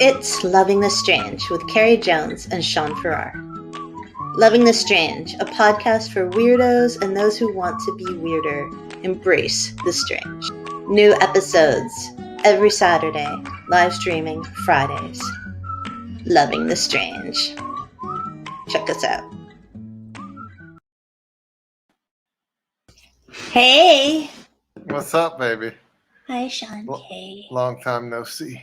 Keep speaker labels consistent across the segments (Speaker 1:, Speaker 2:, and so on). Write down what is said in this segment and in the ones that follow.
Speaker 1: It's Loving the Strange with Carrie Jones and Sean Farrar. Loving the Strange, a podcast for weirdos and those who want to be weirder. Embrace the strange. New episodes every Saturday, live streaming Fridays. Loving the Strange. Check us out. Hey!
Speaker 2: What's up, baby?
Speaker 1: Hi, Sean K.
Speaker 2: Long time no see.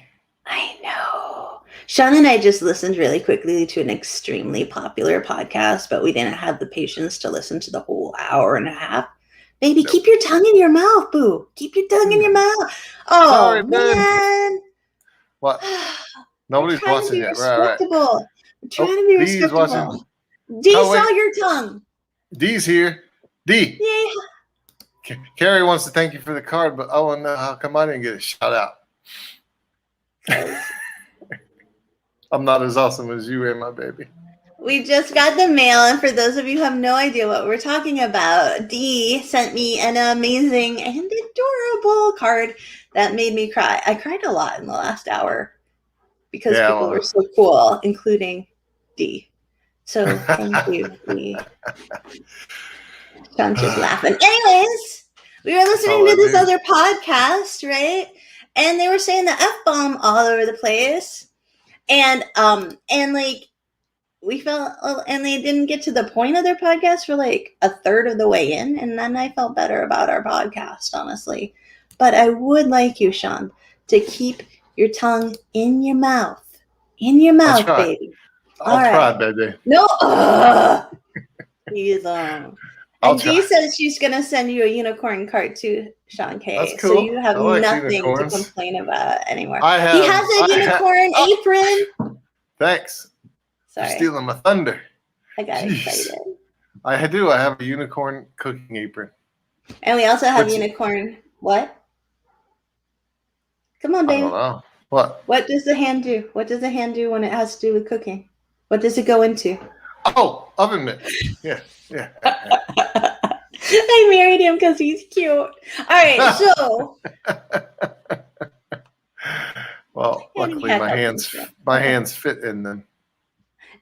Speaker 1: I know. Sean and I just listened really quickly to an extremely popular podcast, but we didn't have the patience to listen to the whole hour and a half. Baby,
Speaker 2: Nope.
Speaker 1: Keep your tongue in your mouth, boo. Keep your tongue in your mouth. Oh,
Speaker 2: Sorry,
Speaker 1: man.
Speaker 2: What? Nobody's watching it. Right.
Speaker 1: I'm trying to be
Speaker 2: Dee's
Speaker 1: respectable.
Speaker 2: watching.
Speaker 1: D
Speaker 2: Oh,
Speaker 1: saw
Speaker 2: wait.
Speaker 1: your tongue.
Speaker 2: Dee's here. D.
Speaker 1: Yeah.
Speaker 2: Carrie wants to thank you for the card, but I want to know how come I didn't get a shout out. I'm not as awesome as you and my baby.
Speaker 1: We just got the mail, and for those of you who have no idea what we're talking about, Dee sent me an amazing and adorable card that made me cry. I cried a lot in the last hour because people were so cool, including Dee. So thank you, Dee. Sean's just laughing. Anyways, we were listening to this other podcast, right? And they were saying the F-bomb all over the place. And like we felt, and they didn't get to the point of their podcast for like a third of the way in, and then I felt better about our podcast, honestly. But I would like you, Sean, to keep your tongue in your mouth, baby.
Speaker 2: I'll try, baby.
Speaker 1: No, he's and Dee says she's gonna send you a unicorn card too, Sean K.
Speaker 2: That's cool.
Speaker 1: So you have nothing
Speaker 2: unicorns
Speaker 1: to complain about anymore.
Speaker 2: He
Speaker 1: has a unicorn apron.
Speaker 2: Thanks.
Speaker 1: Sorry.
Speaker 2: You're stealing my thunder.
Speaker 1: I got excited.
Speaker 2: I do. I have a unicorn cooking apron.
Speaker 1: And we also have unicorn. What? Come on, baby.
Speaker 2: I don't know. What?
Speaker 1: What does the hand do? What does the hand do when it has to do with cooking? What does it go into?
Speaker 2: Oh, oven mitt. Yeah.
Speaker 1: I married him because he's cute. All right, so.
Speaker 2: Well, luckily my hands fit in them.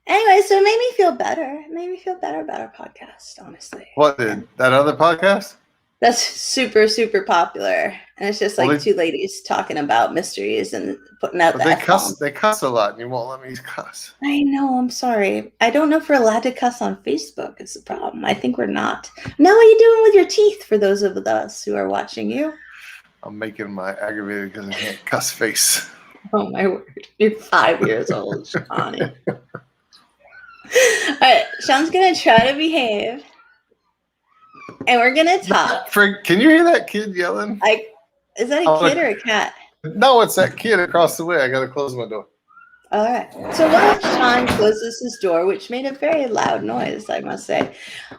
Speaker 1: Anyway, so it made me feel better. It made me feel better about our podcast, honestly.
Speaker 2: What did? That other podcast?
Speaker 1: That's super, super popular. And it's just like two ladies talking about mysteries and putting out the F-bomb.
Speaker 2: They cuss a lot, and you won't let me cuss.
Speaker 1: I know. I'm sorry. I don't know if we're allowed to cuss on Facebook is the problem. I think we're not. Now what are you doing with your teeth for those of us who are watching you?
Speaker 2: I'm making my aggravated because I can't cuss face.
Speaker 1: Oh, my word. You're 5 years old, Johnny. All right. Sean's going to try to behave. And we're going to talk.
Speaker 2: Can you hear that kid yelling?
Speaker 1: Is that a kid or a cat?
Speaker 2: No, it's that kid across the way. I got to close my door.
Speaker 1: All right. So while Sean closes his door, which made a very loud noise, I must say,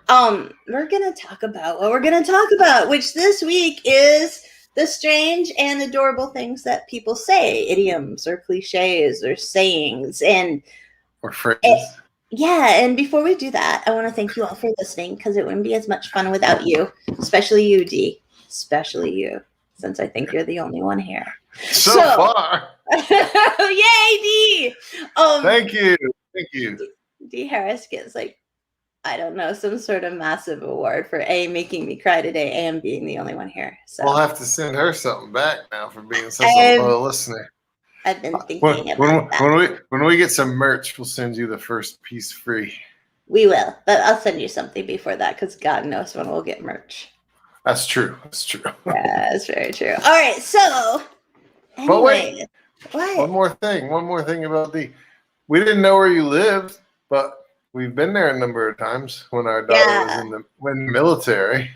Speaker 1: we're going to talk about what we're going to talk about, which this week is the strange and adorable things that people say, idioms or cliches or sayings
Speaker 2: or phrases.
Speaker 1: Yeah, and before we do that, I want to thank you all for listening because it wouldn't be as much fun without you, especially you, Dee, especially you, since I think you're the only one here.
Speaker 2: So far.
Speaker 1: Yay, Dee!
Speaker 2: Thank you.
Speaker 1: Dee Harris gets some sort of massive award for A, making me cry today and being the only one here. So
Speaker 2: we'll have to send her something back now for being such a loyal listener.
Speaker 1: I've been thinking about that.
Speaker 2: When we get some merch, we'll send you the first piece free.
Speaker 1: We will, but I'll send you something before that because God knows when we'll get merch.
Speaker 2: That's true.
Speaker 1: Yeah, that's very true. All right, so anyway,
Speaker 2: but wait,
Speaker 1: what?
Speaker 2: One more thing about we didn't know where you lived, but we've been there a number of times when our daughter was in the military.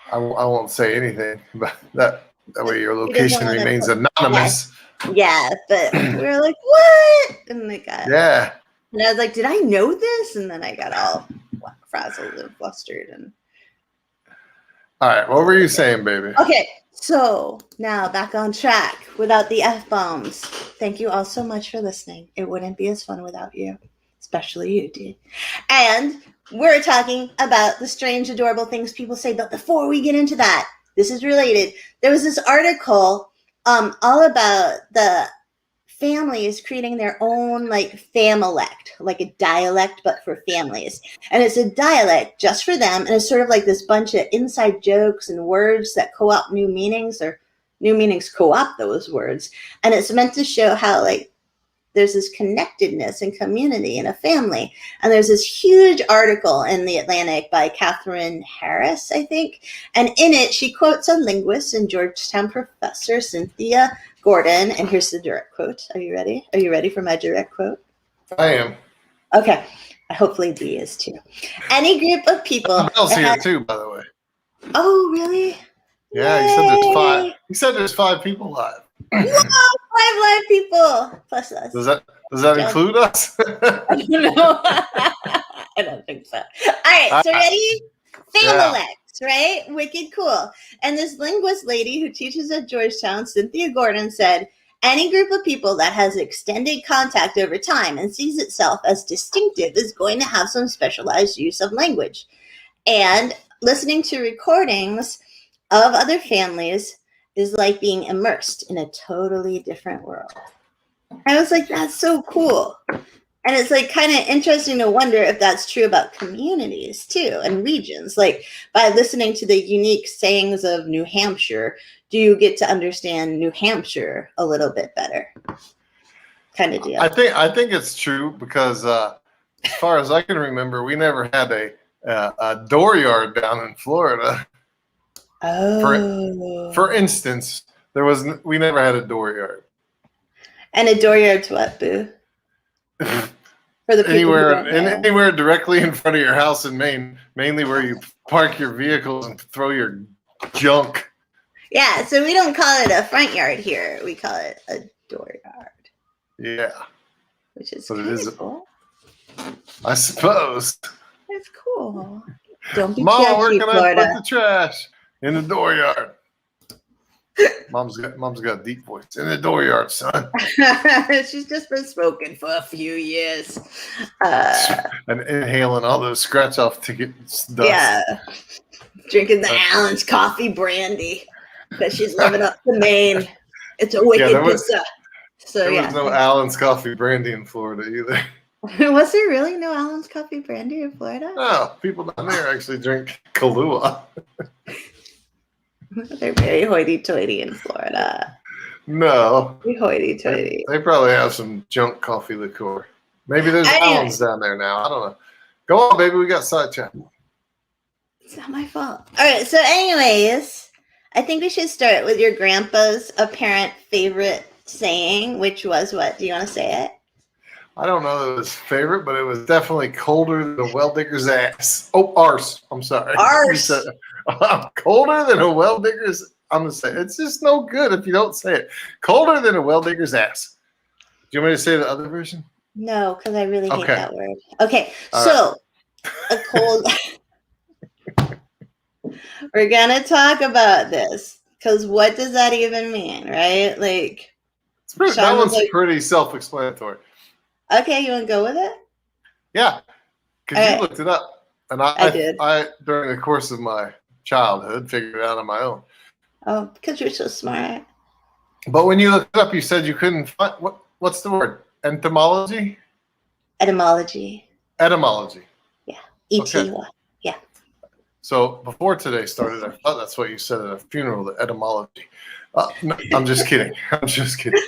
Speaker 2: I won't say anything about that. That way your location remains anonymous.
Speaker 1: Yeah, but we were like, what? And they got
Speaker 2: yeah.
Speaker 1: And I was like, did I know this? And then I got all frazzled and flustered. And
Speaker 2: all right, what were you saying, baby?
Speaker 1: Okay, so now back on track without the F-bombs. Thank you all so much for listening. It wouldn't be as fun without you, especially you, Dee. And we're talking about the strange, adorable things people say. But before we get into that, this is related. There was this article all about the families creating their own like familect, like a dialect, but for families. And it's a dialect just for them. And it's sort of like this bunch of inside jokes and words that co-opt new meanings, or new meanings co-opt those words. And it's meant to show how like there's this connectedness and community in a family. And there's this huge article in The Atlantic by Catherine Harris, I think. And in it, she quotes a linguist and Georgetown professor, Cynthia Gordon. And here's the direct quote. Are you ready? Are you ready for my direct quote?
Speaker 2: I am.
Speaker 1: Okay. Hopefully Dee is too. Any group of people.
Speaker 2: Bill's here too, by the way.
Speaker 1: Oh, really?
Speaker 2: Yeah,
Speaker 1: Yay.
Speaker 2: he said there's 5. He said there's 5 people live.
Speaker 1: Whoa, 5 live people plus us.
Speaker 2: Does that include us?
Speaker 1: I don't know. I don't think so. All right, so ready? Familect, right? Wicked cool. And this linguist lady who teaches at Georgetown, Cynthia Gordon, said, any group of people that has extended contact over time and sees itself as distinctive is going to have some specialized use of language. And listening to recordings of other families is like being immersed in a totally different world. I was like, that's so cool. And it's like kind of interesting to wonder if that's true about communities too and regions. Like by listening to the unique sayings of New Hampshire, do you get to understand New Hampshire a little bit better? Kind of deal.
Speaker 2: I think it's true because as far as I can remember, we never had a dooryard down in Florida.
Speaker 1: Oh.
Speaker 2: For instance, we never had a dooryard.
Speaker 1: And a dooryard's what, Boo? For the people
Speaker 2: anywhere directly in front of your house in Maine, mainly where you park your vehicles and throw your junk.
Speaker 1: Yeah, so we don't call it a front yard here. We call it a dooryard.
Speaker 2: Yeah.
Speaker 1: Which is cool.
Speaker 2: I suppose.
Speaker 1: That's cool. Don't be
Speaker 2: Mom,
Speaker 1: judgy,
Speaker 2: where can
Speaker 1: Florida.
Speaker 2: I put the trash? In the dooryard. Mom's got a deep voice. In the dooryard, son.
Speaker 1: She's just been smoking for a few years.
Speaker 2: And inhaling all those scratch off tickets dust.
Speaker 1: Yeah. Drinking the Allen's coffee brandy. Because she's living up to Maine. It's a wicked pizza.
Speaker 2: There was no Allen's coffee brandy in Florida either.
Speaker 1: Was there really no Allen's coffee brandy in Florida?
Speaker 2: No, people down there actually drink Kahlua.
Speaker 1: They're very hoity-toity in Florida.
Speaker 2: No.
Speaker 1: Hoity-toity.
Speaker 2: They probably have some junk coffee liqueur. Maybe there's Allen's down there now. I don't know. Go on, baby. We got sidetracked.
Speaker 1: It's not my fault. All right. So anyways, I think we should start with your grandpa's apparent favorite saying, which was what? Do you want to say it?
Speaker 2: I don't know that it was favorite, but it was definitely colder than a well digger's ass. Oh, arse. I'm sorry.
Speaker 1: Arse.
Speaker 2: Colder than a well digger's. I'm gonna say it's just no good if you don't say it. Colder than a well digger's ass. Do you want me to say the other version?
Speaker 1: No, because I really hate that word. Okay, so a cold. We're gonna talk about this because what does that even mean, right? Like,
Speaker 2: that one's pretty self-explanatory.
Speaker 1: Okay, you want to go with it?
Speaker 2: Yeah, because you looked it up, and
Speaker 1: I did.
Speaker 2: I during the course of my childhood figured it out on my own.
Speaker 1: Oh, because you're so smart.
Speaker 2: But when you looked it up, you said you couldn't find what's the word? Entomology?
Speaker 1: Etymology.
Speaker 2: Etymology.
Speaker 1: Yeah. E-T-Y.
Speaker 2: Okay.
Speaker 1: Yeah.
Speaker 2: So before today started, I thought that's what you said at a funeral, the etymology. No, I'm just kidding. I'm just kidding.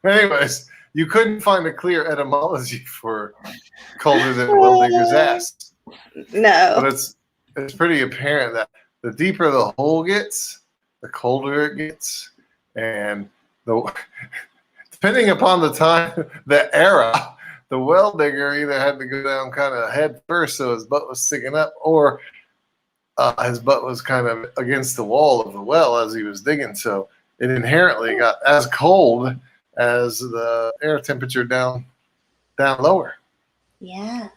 Speaker 2: Anyways, you couldn't find a clear etymology for colder than a well digger's ass.
Speaker 1: No.
Speaker 2: But it's pretty apparent that the deeper the hole gets, the colder it gets, and depending upon the time, the era, the well digger either had to go down kind of head first, so his butt was sticking up, or his butt was kind of against the wall of the well as he was digging. So it inherently got as cold as the air temperature down lower.
Speaker 1: Yeah,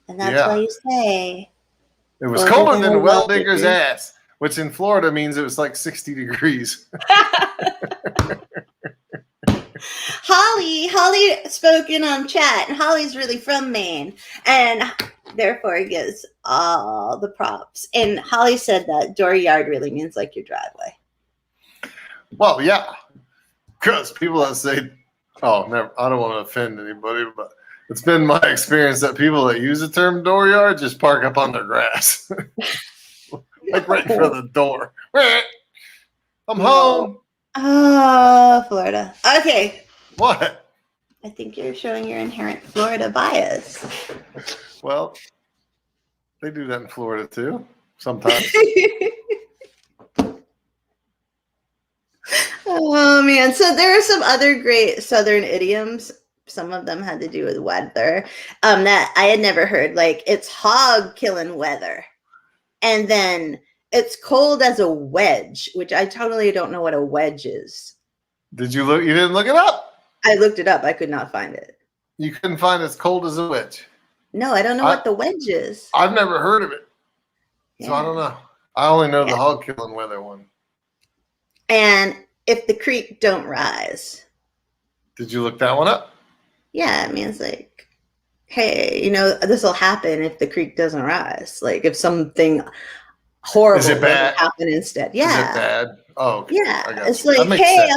Speaker 1: and that's why you say
Speaker 2: it was colder than a well digger's ass, which in Florida means it was like 60 degrees.
Speaker 1: Holly spoke in on chat, and Holly's really from Maine, and therefore gives all the props. And Holly said that dooryard really means like your driveway.
Speaker 2: Well, yeah, because people that say Oh, never. I don't want to offend anybody, but it's been my experience that people that use the term dooryard just park up on their grass, like right in front of the door. I'm home.
Speaker 1: Oh, Florida. Okay.
Speaker 2: What?
Speaker 1: I think you're showing your inherent Florida bias.
Speaker 2: Well, they do that in Florida too, sometimes.
Speaker 1: Oh, man. So there are some other great Southern idioms. Some of them had to do with weather that I had never heard. Like, it's hog killing weather. And then it's cold as a wedge, which I totally don't know what a wedge is.
Speaker 2: Did you look? You didn't look it up?
Speaker 1: I looked it up. I could not find it.
Speaker 2: You couldn't find it's cold as a wedge?
Speaker 1: No, I don't know what the wedge is.
Speaker 2: I've never heard of it. So I don't know. I only know the hog killing weather one.
Speaker 1: And if the creek don't rise.
Speaker 2: Did you look that one up?
Speaker 1: Yeah, it means like, hey, this will happen if the creek doesn't rise. Like if something horrible doesn't happen instead. Yeah.
Speaker 2: Is it bad? Oh, okay.
Speaker 1: Yeah. It's like, hey,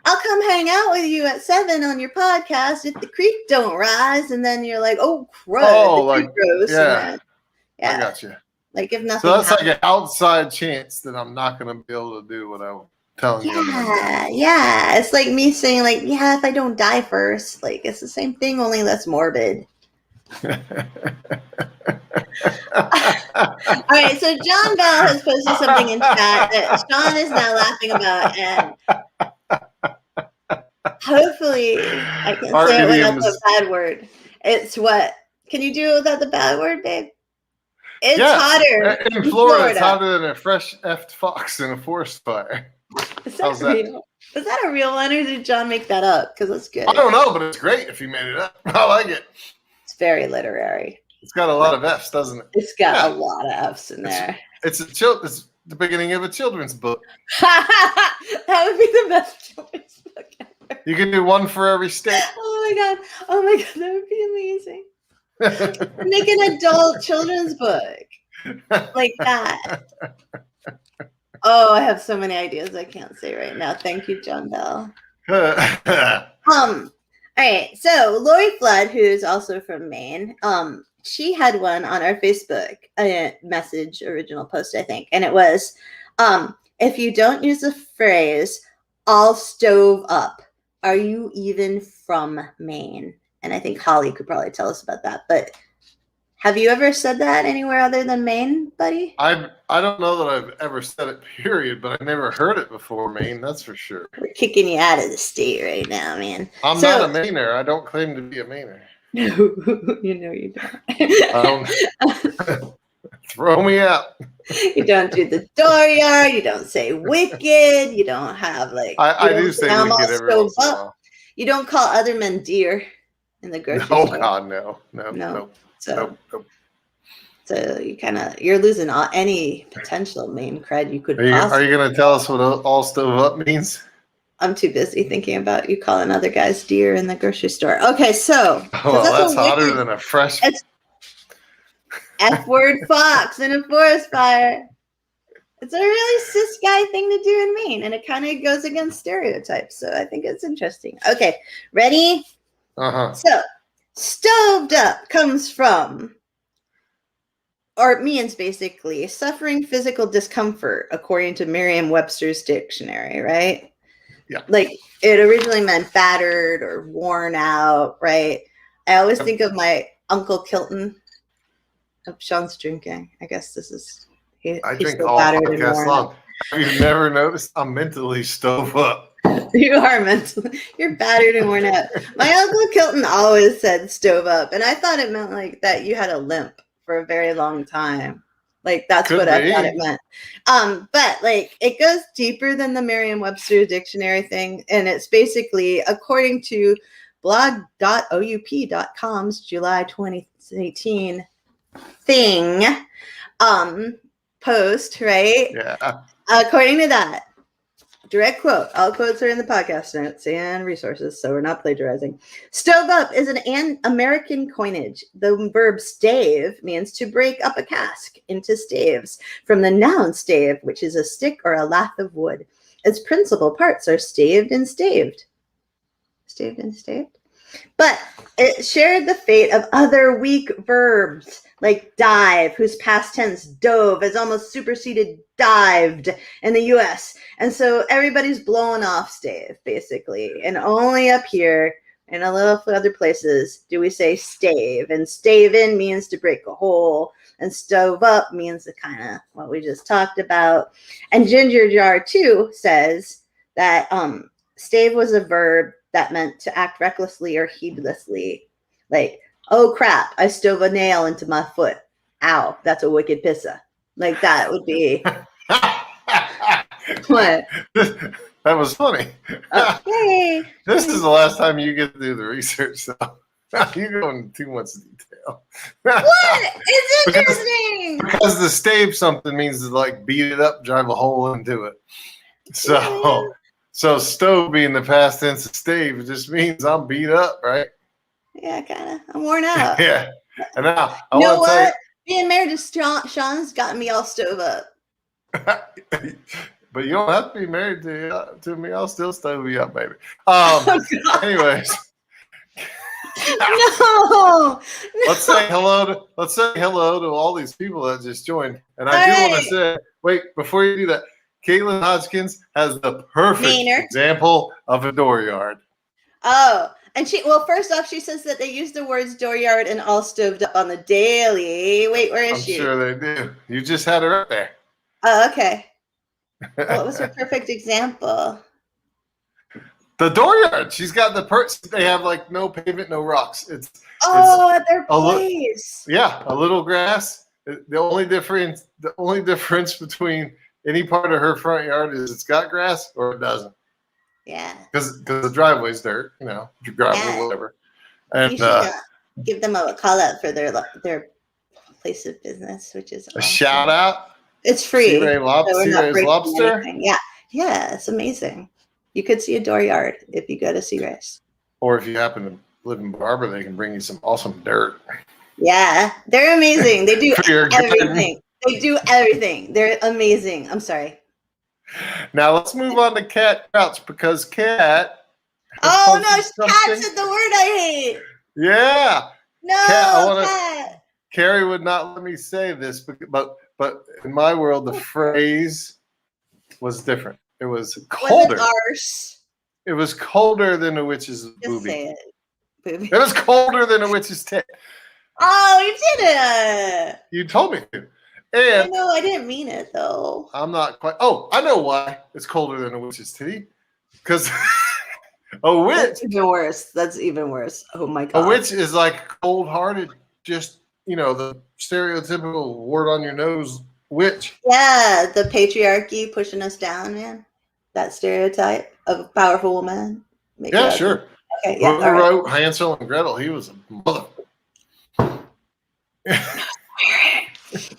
Speaker 1: I'll come hang out with you at 7 on your podcast if the creek don't rise. And then you're like, oh, crud.
Speaker 2: Oh, like, yeah.
Speaker 1: Yeah.
Speaker 2: I got you.
Speaker 1: Like if nothing
Speaker 2: So that's happens. Like an outside chance that I'm not going to be able to do what I'm telling you.
Speaker 1: Yeah. It's like me saying like, yeah, if I don't die first, like it's the same thing, only less morbid. All right, so John Bell has posted something in chat that Sean is now laughing about, and hopefully I can say it without the bad word. It's what? Can you do it without the bad word, babe? It's hotter
Speaker 2: in Florida. It's hotter than a fresh effed fox in a forest fire.
Speaker 1: Is that real? Is that a real one, or did John make that up? Because that's good.
Speaker 2: I don't know, but it's great if he made it up. I like it.
Speaker 1: It's very literary.
Speaker 2: It's got a lot of F's, doesn't it?
Speaker 1: It's got a lot of F's in there.
Speaker 2: It's the beginning of a children's book.
Speaker 1: That would be the best children's book ever.
Speaker 2: You can do one for every state.
Speaker 1: Oh my god, that would be amazing. Make an adult children's book like that. Oh, I have so many ideas I can't say right now. Thank you, John Bell. All right, so Lori Flood, who's also from Maine, she had one on our Facebook message original post, I think, and it was, if you don't use the phrase "all stove up," are you even from Maine? And I think Holly could probably tell us about that. But have you ever said that anywhere other than Maine, buddy?
Speaker 2: I don't know that I've ever said it, period, but I've never heard it before, Maine, that's for sure.
Speaker 1: We're kicking you out of the state right now, man.
Speaker 2: I'm not a Mainer. I don't claim to be a Mainer.
Speaker 1: No, you know you don't.
Speaker 2: Throw me out.
Speaker 1: You don't do the dooryard. You don't say wicked. You don't have like.
Speaker 2: I do say wicked every once in a while.
Speaker 1: You don't call other men dear in the grocery store.
Speaker 2: Oh God, no.
Speaker 1: So you're losing any potential Maine cred you could.
Speaker 2: Are you going to tell us what all stove up means?
Speaker 1: I'm too busy thinking about you calling other guys deer in the grocery store. Okay, so.
Speaker 2: Well, that's hotter than a fresh.
Speaker 1: It's F-word fox in a forest fire. It's a really cis guy thing to do in Maine, and it kind of goes against stereotypes. So I think it's interesting. Okay, ready? So, stoved up comes from, or it means basically suffering physical discomfort, according to Merriam-Webster's dictionary, right?
Speaker 2: Yeah.
Speaker 1: Like it originally meant battered or worn out, right? I always think of my Uncle Kilton. Oh, Sean's drinking. I guess this is
Speaker 2: I drink all podcast long. Have you never noticed I'm mentally stove up?
Speaker 1: You are mentally. You're battered and worn out. My Uncle Kilton always said stove up, and I thought it meant like that you had a limp for a very long time. Like that's what I thought it meant. But like it goes deeper than the Merriam-Webster dictionary thing. And it's basically, according to blog.oup.com's July 2018 thing, post, right?
Speaker 2: Yeah.
Speaker 1: According to that, direct quote, all quotes are in the podcast notes and resources, so we're not plagiarizing. Stove up is an American coinage. The verb stave means to break up a cask into staves, from the noun stave, which is a stick or a lath of wood. Its principal parts are staved and staved. staved and staved. But it shared the fate of other weak verbs like dive, whose past tense dove has almost superseded dived in the US. And so everybody's blowing off stave, basically. And only up here and a little other places do we say stave. And stave in means to break a hole. And stove up means the kind of what we just talked about. And Ginger Jar, too, says that stave was a verb that meant to act recklessly or heedlessly. Like, oh crap, I stove a nail into my foot. Ow, that's a wicked pissa. Like that would be what?
Speaker 2: That was funny.
Speaker 1: Okay.
Speaker 2: This is the last time you get to do the research, so you're going into too much detail.
Speaker 1: What? It's interesting.
Speaker 2: Because the stave something means to like beat it up, drive a hole into it. So stove being the past tense of stave, it just means I'm beat up, right?
Speaker 1: Yeah, kind of. I'm worn out.
Speaker 2: Yeah. And now I
Speaker 1: you know
Speaker 2: want to tell you,
Speaker 1: being married to Sean's gotten me all stove up.
Speaker 2: But you don't have to be married to me. I'll still stove you up, baby. Anyways.
Speaker 1: No.
Speaker 2: Let's say hello to all these people that just joined. And I do want to say, wait, before you do that, Caitlin Hodgkins has the perfect example of a dooryard.
Speaker 1: Oh, and first off, she says that they use the words dooryard and all stoved up on the daily. Wait, where is she?
Speaker 2: I'm sure they do. You just had her up there.
Speaker 1: Oh, okay. What was her perfect example?
Speaker 2: The dooryard. She's got the they have like no pavement, no rocks. It's
Speaker 1: at their place.
Speaker 2: A little grass. The only difference between any part of her front yard is it's got grass or it doesn't.
Speaker 1: Yeah.
Speaker 2: Because the driveway's dirt, driveway, whatever. And
Speaker 1: you should give them a call out for their place of business, which is
Speaker 2: a shout out.
Speaker 1: It's free.
Speaker 2: Sea Ray Lobster.
Speaker 1: Yeah. Yeah, it's amazing. You could see a dooryard if you go to Sea Ray's.
Speaker 2: Or if you happen to live in Barber, they can bring you some awesome dirt.
Speaker 1: Yeah, they're amazing. They do everything. They do everything. They're amazing. I'm sorry.
Speaker 2: Now let's move on to Kat Crouch because Kat.
Speaker 1: Oh no, Kat said the word I hate.
Speaker 2: Yeah.
Speaker 1: No, Kat.
Speaker 2: Carrie would not let me say this, but in my world, the phrase was different. It was colder. It was colder than a witch's boobie.
Speaker 1: Say it. Boobie.
Speaker 2: It was colder than a witch's tit.
Speaker 1: Oh, you did it.
Speaker 2: You told me to. And
Speaker 1: I know I didn't mean it though.
Speaker 2: I'm not quite. Oh, I know why it's colder than a witch's titty. Because a witch.
Speaker 1: That's even worse. Oh my god.
Speaker 2: A witch is like cold-hearted, just the stereotypical wart on your nose witch.
Speaker 1: Yeah, the patriarchy pushing us down, man. That stereotype of a powerful woman.
Speaker 2: Yeah, sure.
Speaker 1: Okay, yeah.
Speaker 2: Whoever wrote Hansel and Gretel, he was a mother.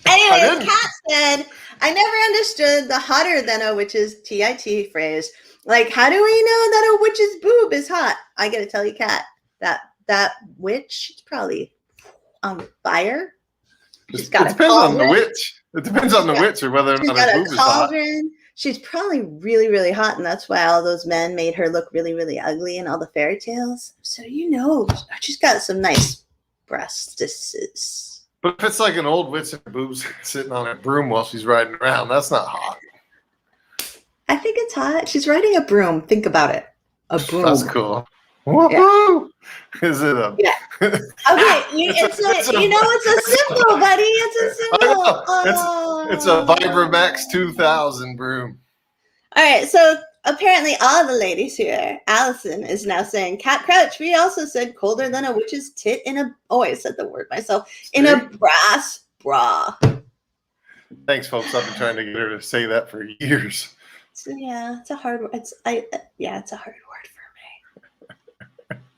Speaker 1: Anyways, Kat said, I never understood the hotter than a witch's TIT phrase. Like, how do we know that a witch's boob is hot? I gotta tell you, Kat, that witch is probably on fire. She's got
Speaker 2: it depends on the witch. It depends on the witch or whether or not her boob is hot.
Speaker 1: She's probably really, really hot, and that's why all those men made her look really, really ugly in all the fairy tales. So she's got some nice breasts.
Speaker 2: But if it's like an old witch and her boobs sitting on a broom while she's riding around, that's not hot.
Speaker 1: I think it's hot. She's riding a broom. Think about it. A broom.
Speaker 2: That's cool. Woohoo! Yeah. Is it a?
Speaker 1: Yeah. Okay. It's a symbol, buddy. It's a symbol.
Speaker 2: It's a Vibramax 2000 broom.
Speaker 1: All right. So apparently, all the ladies here, Allison is now saying, Kat Crouch. We also said colder than a witch's tit in a. Oh, I said the word myself. In a brass bra.
Speaker 2: Thanks, folks. I've been trying to get her to say that for years.
Speaker 1: So, yeah, it's a hard word. It's a hard word for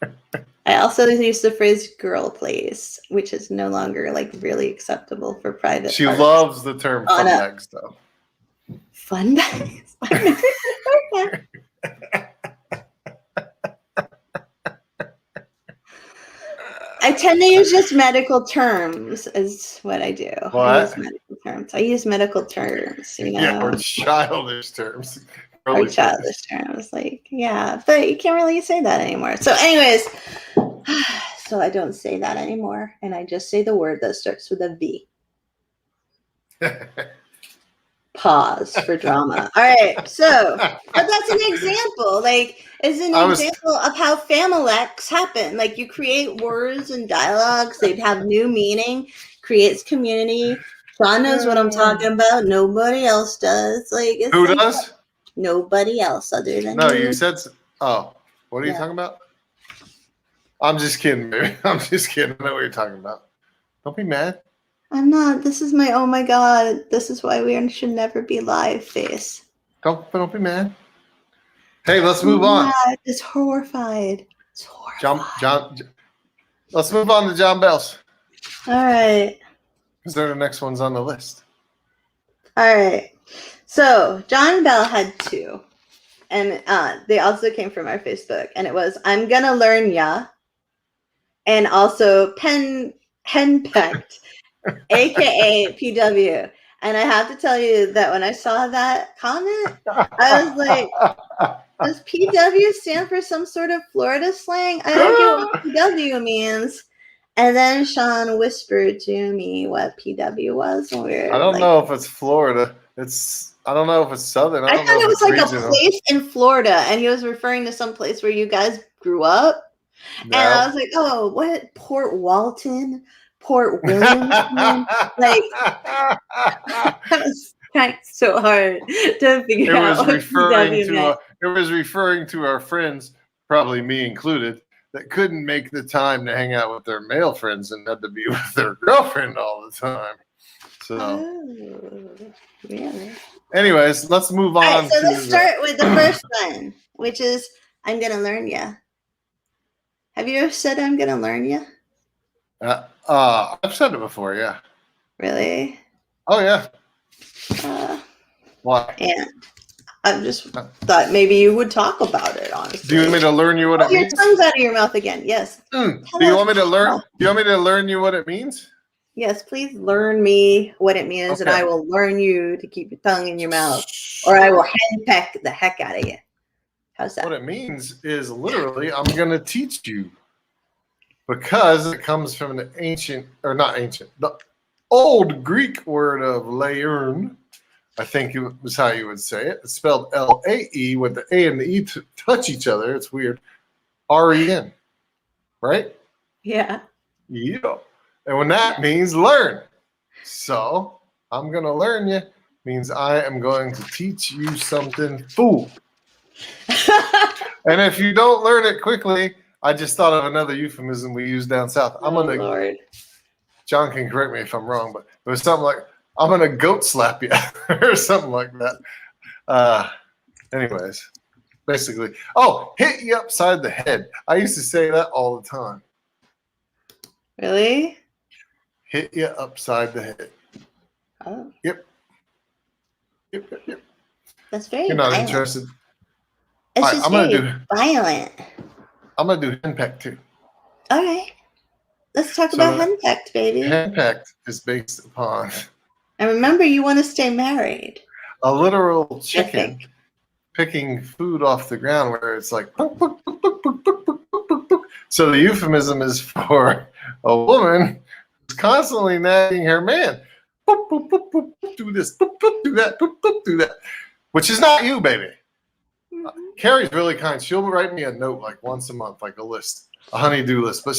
Speaker 1: me. I also use the phrase "girl place," which is no longer like really acceptable for private.
Speaker 2: She loves the term "fun bags," though.
Speaker 1: Fun bags. I've never heard that. I tend to use just medical terms is what I do.
Speaker 2: What?
Speaker 1: I use medical terms. Yeah, or
Speaker 2: childish terms.
Speaker 1: Our childish turn. I was like, yeah, but you can't really say that anymore. So, anyways, so I don't say that anymore, and I just say the word that starts with a V. Pause for drama. All right, so but that's an example. Like, it's an example of how familex happen. Like, you create words and dialogues; they'd have new meaning, creates community. Sean knows what I'm talking about. Nobody else does. Like, it's
Speaker 2: who
Speaker 1: like
Speaker 2: does?
Speaker 1: Nobody else other than
Speaker 2: No,
Speaker 1: you.
Speaker 2: you said. Oh, what are you talking about? I'm just kidding, baby. I'm just kidding. I know what you're talking about. Don't be mad.
Speaker 1: I'm not. This is my, oh my God, this is why we should never be live face.
Speaker 2: Don't be mad. Hey, let's move on.
Speaker 1: It's horrified. It's horrified.
Speaker 2: John, let's move on to John Bell's.
Speaker 1: All right.
Speaker 2: Because they're the next ones on the list.
Speaker 1: All right. So John Bell had two. And they also came from our Facebook. And it was, I'm gonna learn ya. And also henpecked, aka PW. And I have to tell you that when I saw that comment, I was like, does PW stand for some sort of Florida slang? I don't get what PW means. And then Sean whispered to me what PW was. And
Speaker 2: I don't know if it's Florida. I don't know if it's Southern.
Speaker 1: I thought it was like regional. A place in Florida, and he was referring to some place where you guys grew up. No. And I was like, oh, what? Port Walton? Port Williamson? Like, that was trying so hard to figure out what PW meant.
Speaker 2: It was referring to our friends, probably me included, that couldn't make the time to hang out with their male friends and had to be with their girlfriend all the time. So,
Speaker 1: really?
Speaker 2: Anyways, let's move on.
Speaker 1: All right, so let's start with the first one, which is I'm gonna learn ya. Have you ever said I'm gonna learn ya?
Speaker 2: I've said it before, yeah.
Speaker 1: Really?
Speaker 2: Oh yeah. Why?
Speaker 1: And I just thought maybe you would talk about it, honestly.
Speaker 2: Do you want me to learn you what it means?
Speaker 1: Your tongue's out of your mouth again. Yes.
Speaker 2: Do you want me to learn? Do you want me to learn you what it means?
Speaker 1: Yes, please learn me what it means, and I will learn you to keep your tongue in your mouth, or I will henpeck the heck out of you. How's that?
Speaker 2: What it means is literally, I'm going to teach you, because it comes from the the old Greek word of learn. I think it was how you would say it. It's spelled L-A-E with the A and the E touch each other. It's weird. R-E-N, right?
Speaker 1: Yeah.
Speaker 2: Yeah. And when that means learn. So I'm going to learn you means I am going to teach you something, fool. And if you don't learn it quickly, I just thought of another euphemism we use down south.
Speaker 1: Lord.
Speaker 2: John can correct me if I'm wrong, but it was something like, I'm going to goat slap you or something like that. Anyways, basically, hit you upside the head. I used to say that all the time.
Speaker 1: Really?
Speaker 2: Hit you upside the head.
Speaker 1: Oh.
Speaker 2: Yep.
Speaker 1: That's very
Speaker 2: You're not
Speaker 1: violent.
Speaker 2: interested.
Speaker 1: It's just very violent.
Speaker 2: I'm going to do henpecked too.
Speaker 1: All right. Let's talk about henpecked, baby.
Speaker 2: Henpecked is based upon...
Speaker 1: And remember, you want to stay married.
Speaker 2: A literal chicken picking food off the ground where it's like... So the euphemism is for a woman who's constantly nagging her man. Do this, do that, do that. Which is not you, baby. Carrie's really kind. She'll write me a note like once a month, like a list, a honey-do list. But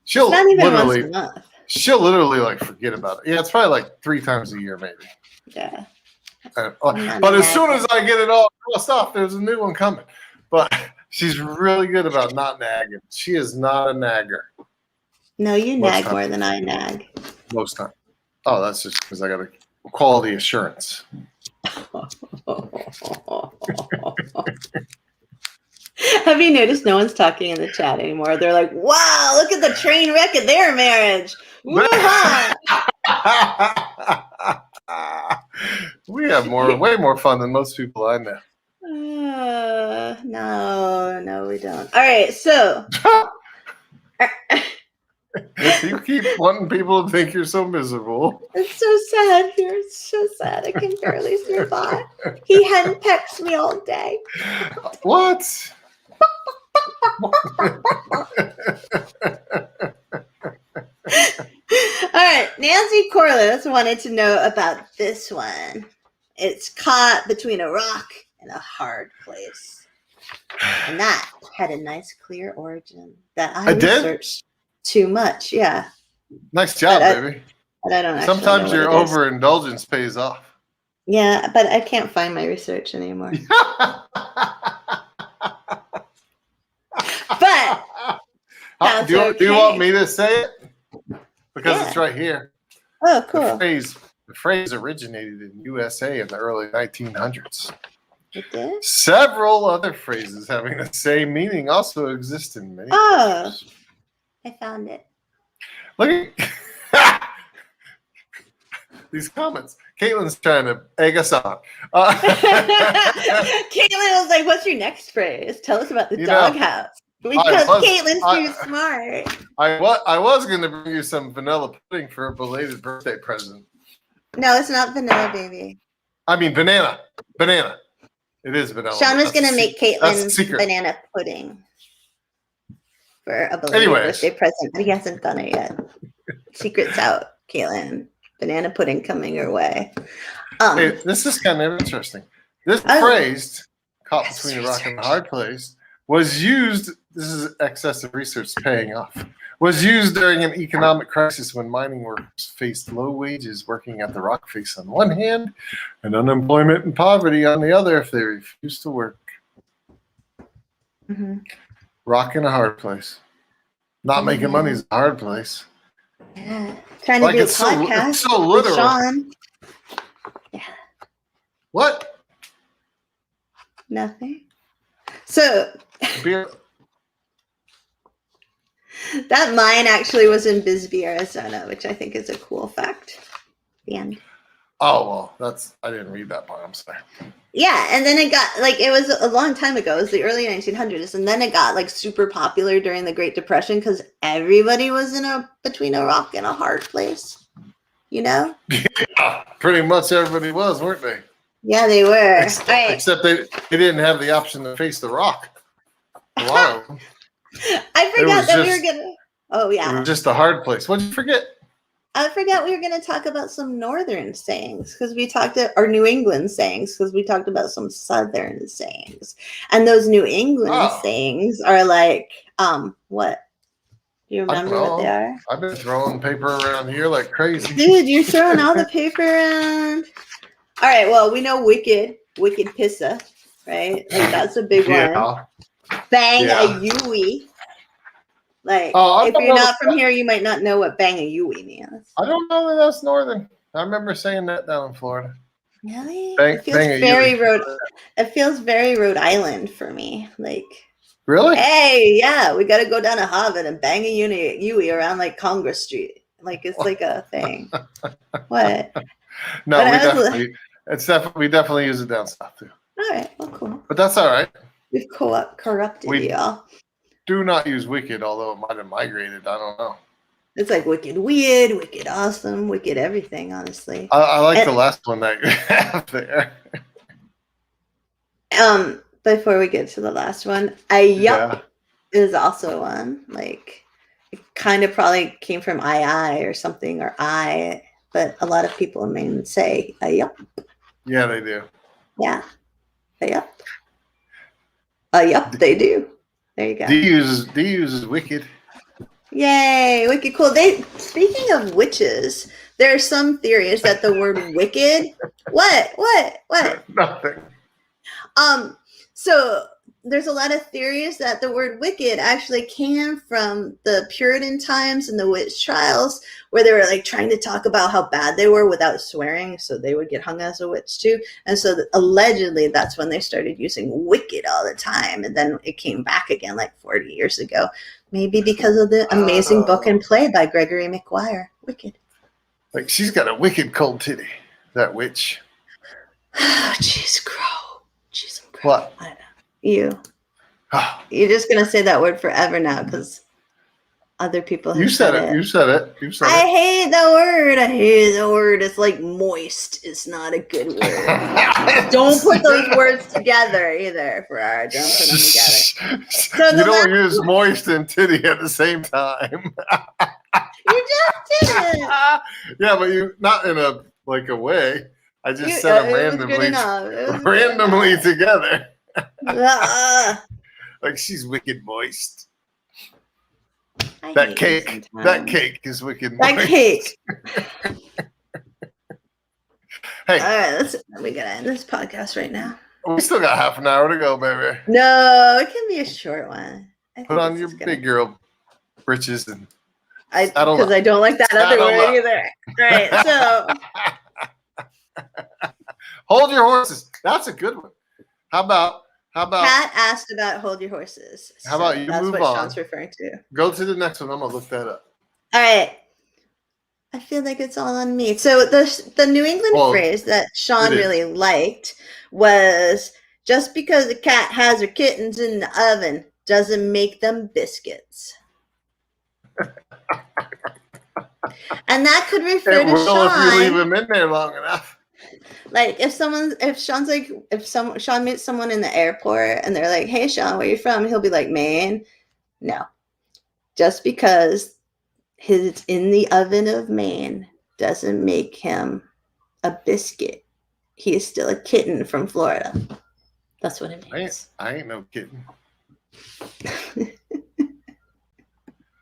Speaker 2: she'll
Speaker 1: not even
Speaker 2: literally...
Speaker 1: once a month.
Speaker 2: She'll literally like forget about it. Yeah, it's probably like 3 times a year, maybe.
Speaker 1: Yeah.
Speaker 2: But as soon as I get it all crossed off, there's a new one coming. But she's really good about not nagging. She is not a nagger.
Speaker 1: No, you nag more than I nag.
Speaker 2: Most time. Oh, that's just because I got a quality assurance.
Speaker 1: Have you noticed no one's talking in the chat anymore? They're like, wow, look at the train wreck of their marriage.
Speaker 2: We have way more fun than most people I know.
Speaker 1: No, we don't. All right, so
Speaker 2: You keep wanting people to think you're so miserable.
Speaker 1: It's so sad here. It's so sad. I can barely survive. He henpecks me all day.
Speaker 2: What?
Speaker 1: All right, Nancy Corliss wanted to know about this one. It's caught between a rock and a hard place. And that had a nice, clear origin that I researched too much. Yeah.
Speaker 2: Nice job, baby.
Speaker 1: But I don't actually
Speaker 2: Sometimes
Speaker 1: know
Speaker 2: your overindulgence pays off.
Speaker 1: Yeah, but I can't find my research anymore. But
Speaker 2: do you want me to say it? Because it's right here.
Speaker 1: Oh, cool.
Speaker 2: The phrase originated in USA in the early 1900s.
Speaker 1: It did?
Speaker 2: Several other phrases having the same meaning also exist in many cultures.
Speaker 1: I found it.
Speaker 2: Look at these comments. Caitlin's trying to egg us on.
Speaker 1: Caitlin was like, what's your next phrase? Tell us about the doghouse. Because Caitlin's too smart.
Speaker 2: I was going to bring you some vanilla pudding for a belated birthday present.
Speaker 1: No, it's not vanilla, baby.
Speaker 2: I mean, banana. Banana. It is vanilla.
Speaker 1: Sean was going to make Caitlin banana pudding for a belated birthday present, but he hasn't done it yet. Secret's out, Caitlin. Banana pudding coming your way.
Speaker 2: Hey, this is kind of interesting. This phrase, caught between a rock and a hard place, was used, this is excessive research paying off, was used during an economic crisis when mining workers faced low wages working at the rock face on one hand and unemployment and poverty on the other if they refused to work.
Speaker 1: Mm-hmm.
Speaker 2: Rock in a hard place. Not making money is a hard place.
Speaker 1: Yeah. Trying to do a podcast
Speaker 2: it's so literal.
Speaker 1: with Sean. Yeah.
Speaker 2: What?
Speaker 1: Nothing. So
Speaker 2: beer.
Speaker 1: That mine actually was in Bisbee, Arizona, which I think is a cool fact. The end.
Speaker 2: Oh, well, I didn't read that part. I'm sorry.
Speaker 1: Yeah, and then it got, it was a long time ago. It was the early 1900s, and then it got, super popular during the Great Depression because everybody was between a rock and a hard place, you know?
Speaker 2: Yeah, pretty much everybody was, weren't they?
Speaker 1: Yeah, they were.
Speaker 2: Except they didn't have the option to face the rock. A lot of them.
Speaker 1: I forgot that we were going to... Oh, yeah.
Speaker 2: It was just a hard place. What did you forget?
Speaker 1: I forgot we were going to talk about some northern sayings because we talked or New England sayings because we talked about some southern sayings. And those New England sayings are what? Do you remember what they are?
Speaker 2: I've been throwing paper around here like crazy.
Speaker 1: Dude, you're throwing all the paper around. All right, well, we know wicked pissa, right? That's a big one. Bang a Yui. If you're not from here, you might not know what bang a Yui means.
Speaker 2: I don't know that that's northern. I remember saying that down in Florida.
Speaker 1: Really? It feels very Rhode Island for me.
Speaker 2: Really?
Speaker 1: Hey, yeah, we got to go down to Harvard and bang a Yui around Congress Street. It's like a thing. What?
Speaker 2: No, we definitely use it down south too.
Speaker 1: All right, well, cool.
Speaker 2: But that's all right.
Speaker 1: We've corrupted y'all.
Speaker 2: Do not use wicked, although it might have migrated. I don't know.
Speaker 1: It's wicked weird, wicked awesome, wicked everything, honestly.
Speaker 2: I like the last one that you have there.
Speaker 1: Before we get to the last one, yup is also one. It kind of probably came from I or something, or but a lot of people may say yup.
Speaker 2: Yeah, they do.
Speaker 1: Yeah. Yup. Yup, they do. There you go.
Speaker 2: D uses wicked.
Speaker 1: Yay, wicked cool. Speaking of witches, there are some theories that the word wicked. What?
Speaker 2: Nothing.
Speaker 1: So there's a lot of theories that the word wicked actually came from the Puritan times and the witch trials, where they were trying to talk about how bad they were without swearing, so they would get hung as a witch too. And so allegedly that's when they started using wicked all the time, and then it came back again 40 years ago, maybe because of the amazing book and play by Gregory McGuire, Wicked.
Speaker 2: She's got a wicked cold titty, that witch.
Speaker 1: Jeez, Crow.
Speaker 2: What?
Speaker 1: I know. You're just gonna say that word forever now because other people
Speaker 2: You
Speaker 1: have
Speaker 2: said
Speaker 1: said
Speaker 2: it.
Speaker 1: it.
Speaker 2: You said it. You said
Speaker 1: I
Speaker 2: it.
Speaker 1: hate the word. I hate the word. It's like moist. It's not a good word. Don't put those words together either, Farrar. Don't put them together. So
Speaker 2: You don't use moist and titty at the same time.
Speaker 1: You just did it.
Speaker 2: Yeah, but you not in a like a way. I just said them
Speaker 1: It was good enough.
Speaker 2: randomly together.
Speaker 1: Ah,
Speaker 2: Like she's wicked moist.
Speaker 1: I
Speaker 2: That
Speaker 1: hate you
Speaker 2: cake
Speaker 1: sometimes.
Speaker 2: is wicked
Speaker 1: That
Speaker 2: moist.
Speaker 1: cake.
Speaker 2: Hey,
Speaker 1: All right, we gotta end this podcast right now.
Speaker 2: we still got half an hour to go, baby.
Speaker 1: No, it can be a short one.
Speaker 2: Put on your big girl britches and
Speaker 1: because I don't like that other word either. Right, so
Speaker 2: hold your horses. That's a good one. How about
Speaker 1: Kat asked about hold your horses.
Speaker 2: How about you
Speaker 1: that's
Speaker 2: move
Speaker 1: what
Speaker 2: on?
Speaker 1: Sean's referring to.
Speaker 2: Go to the next one. I'm gonna look that up.
Speaker 1: All right. I feel like it's all on me. So the New England phrase that Sean really liked was, just because a cat has her kittens in the oven doesn't make them biscuits. And that could refer to Sean.
Speaker 2: If you leave them in there long enough.
Speaker 1: Like if Sean meets someone in the airport and they're like, "Hey Sean, where you from?" He'll be like, "Maine." No. Just because he's in the oven of Maine doesn't make him a biscuit. He is still a kitten from Florida. That's what it means.
Speaker 2: I ain't no kitten.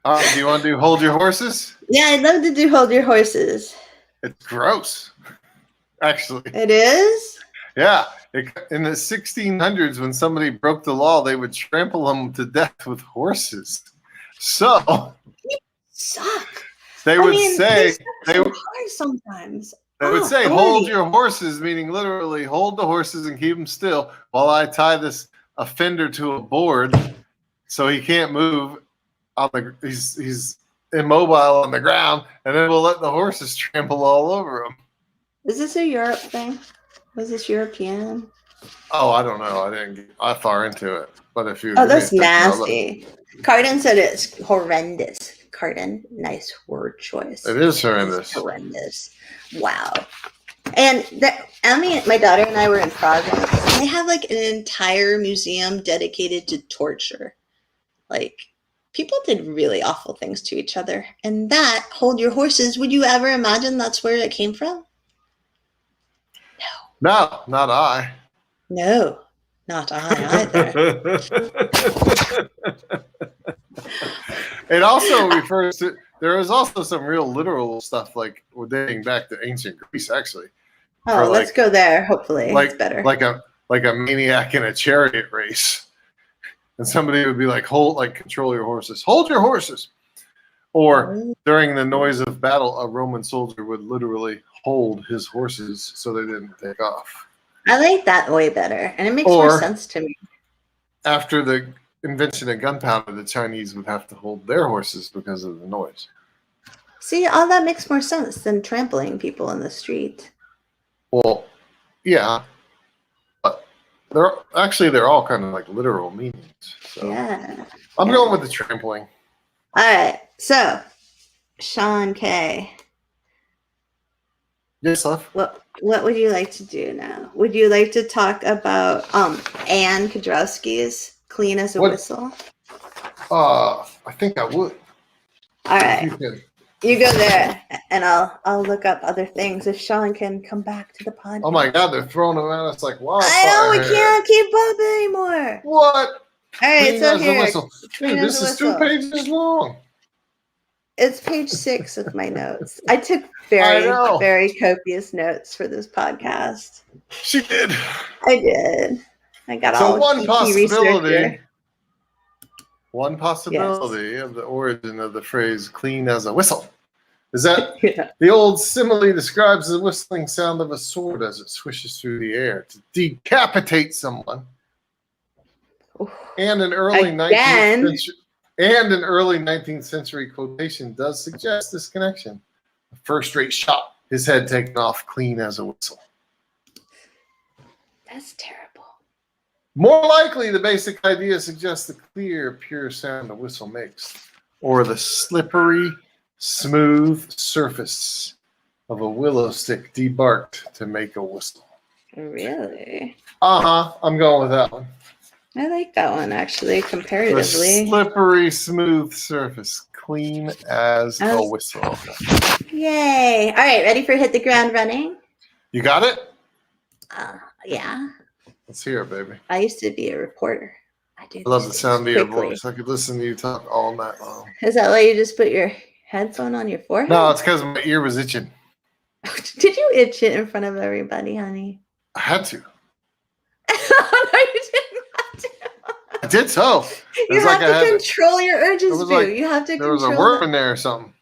Speaker 2: All right, do you want to do hold your horses?
Speaker 1: Yeah, I'd love to do hold your horses.
Speaker 2: It's gross, actually.
Speaker 1: It is?
Speaker 2: Yeah. In the 1600s, when somebody broke the law, they would trample them to death with horses. So
Speaker 1: you suck.
Speaker 2: They would say
Speaker 1: they would sometimes.
Speaker 2: They would say, hold your horses, meaning literally hold the horses and keep them still while I tie this offender to a board so he can't move. He's immobile on the ground, and then we'll let the horses trample all over him.
Speaker 1: Is this a Europe thing? Was this European?
Speaker 2: Oh, I don't know. I didn't get far into it. But if you
Speaker 1: that's nasty. Carden said it's horrendous. Carden, nice word choice.
Speaker 2: It is horrendous.
Speaker 1: It's horrendous. Wow. And Emmy, my daughter, and I were in Providence. They have like an entire museum dedicated to torture. Like, people did really awful things to each other. And that, hold your horses, would you ever imagine that's where it came from?
Speaker 2: No, not I.
Speaker 1: No, not I either.
Speaker 2: It also refers to, there is also some real literal stuff, like dating back to ancient Greece, actually.
Speaker 1: Oh, let's go there. Hopefully, it's better.
Speaker 2: Like a maniac in a chariot race, and somebody would be like, control your horses, hold your horses. Or during the noise of battle, a Roman soldier would literally hold his horses so they didn't take off.
Speaker 1: I like that way better, and it makes more sense to me.
Speaker 2: After the invention of gunpowder, the Chinese would have to hold their horses because of the noise.
Speaker 1: See, all that makes more sense than trampling people in the street.
Speaker 2: Well, yeah, but they're all kind of like literal meanings. So.
Speaker 1: Yeah.
Speaker 2: I'm going with the trampling.
Speaker 1: All right, so Sean K.
Speaker 2: Yes, love.
Speaker 1: What would you like to do now? Would you like to talk about Anne Kudrowski's "Clean as a Whistle"?
Speaker 2: I think I would.
Speaker 1: All right. You go there, and I'll look up other things if Sean can come back to the podcast.
Speaker 2: Oh my God, they're throwing them at us like wildfire.
Speaker 1: I know, we can't keep up anymore.
Speaker 2: What?
Speaker 1: All right, so here.
Speaker 2: Dude, this is 2 pages long.
Speaker 1: It's page 6 of my notes. I took very copious notes for this podcast.
Speaker 2: She did.
Speaker 1: I did. I got
Speaker 2: so
Speaker 1: all
Speaker 2: one possibility. One
Speaker 1: possibility
Speaker 2: of the origin of the phrase "clean as a whistle" is that the old simile describes the whistling sound of a sword as it swishes through the air to decapitate someone. And an early 19th century quotation does suggest this connection. A first-rate shot, his head taken off clean as a whistle.
Speaker 1: That's terrible.
Speaker 2: More likely, the basic idea suggests the clear, pure sound the whistle makes or the slippery, smooth surface of a willow stick debarked to make a whistle?
Speaker 1: Really?
Speaker 2: I'm going with that one.
Speaker 1: I like that one, actually,
Speaker 2: The
Speaker 1: comparatively.
Speaker 2: slippery, smooth surface, clean as a whistle.
Speaker 1: Yay. All right, ready for hit the ground running?
Speaker 2: You got it?
Speaker 1: Yeah.
Speaker 2: Let's hear it, baby.
Speaker 1: I used to be a reporter. I
Speaker 2: love the sound of your voice. I could listen to you talk all night long.
Speaker 1: Is that why you just put your headphone on your forehead?
Speaker 2: No, it's because my ear was itching.
Speaker 1: Did you itch it in front of everybody, honey?
Speaker 2: I had to.
Speaker 1: No, you didn't have to.
Speaker 2: I did so.
Speaker 1: You have to control your urges, Boo.
Speaker 2: Like,
Speaker 1: you have to
Speaker 2: there was a worm in there or something.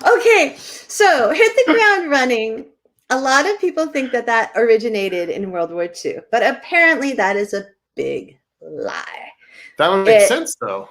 Speaker 1: Okay, so hit the ground running. A lot of people think that originated in World War II, but apparently that is a big lie.
Speaker 2: That would make sense, though.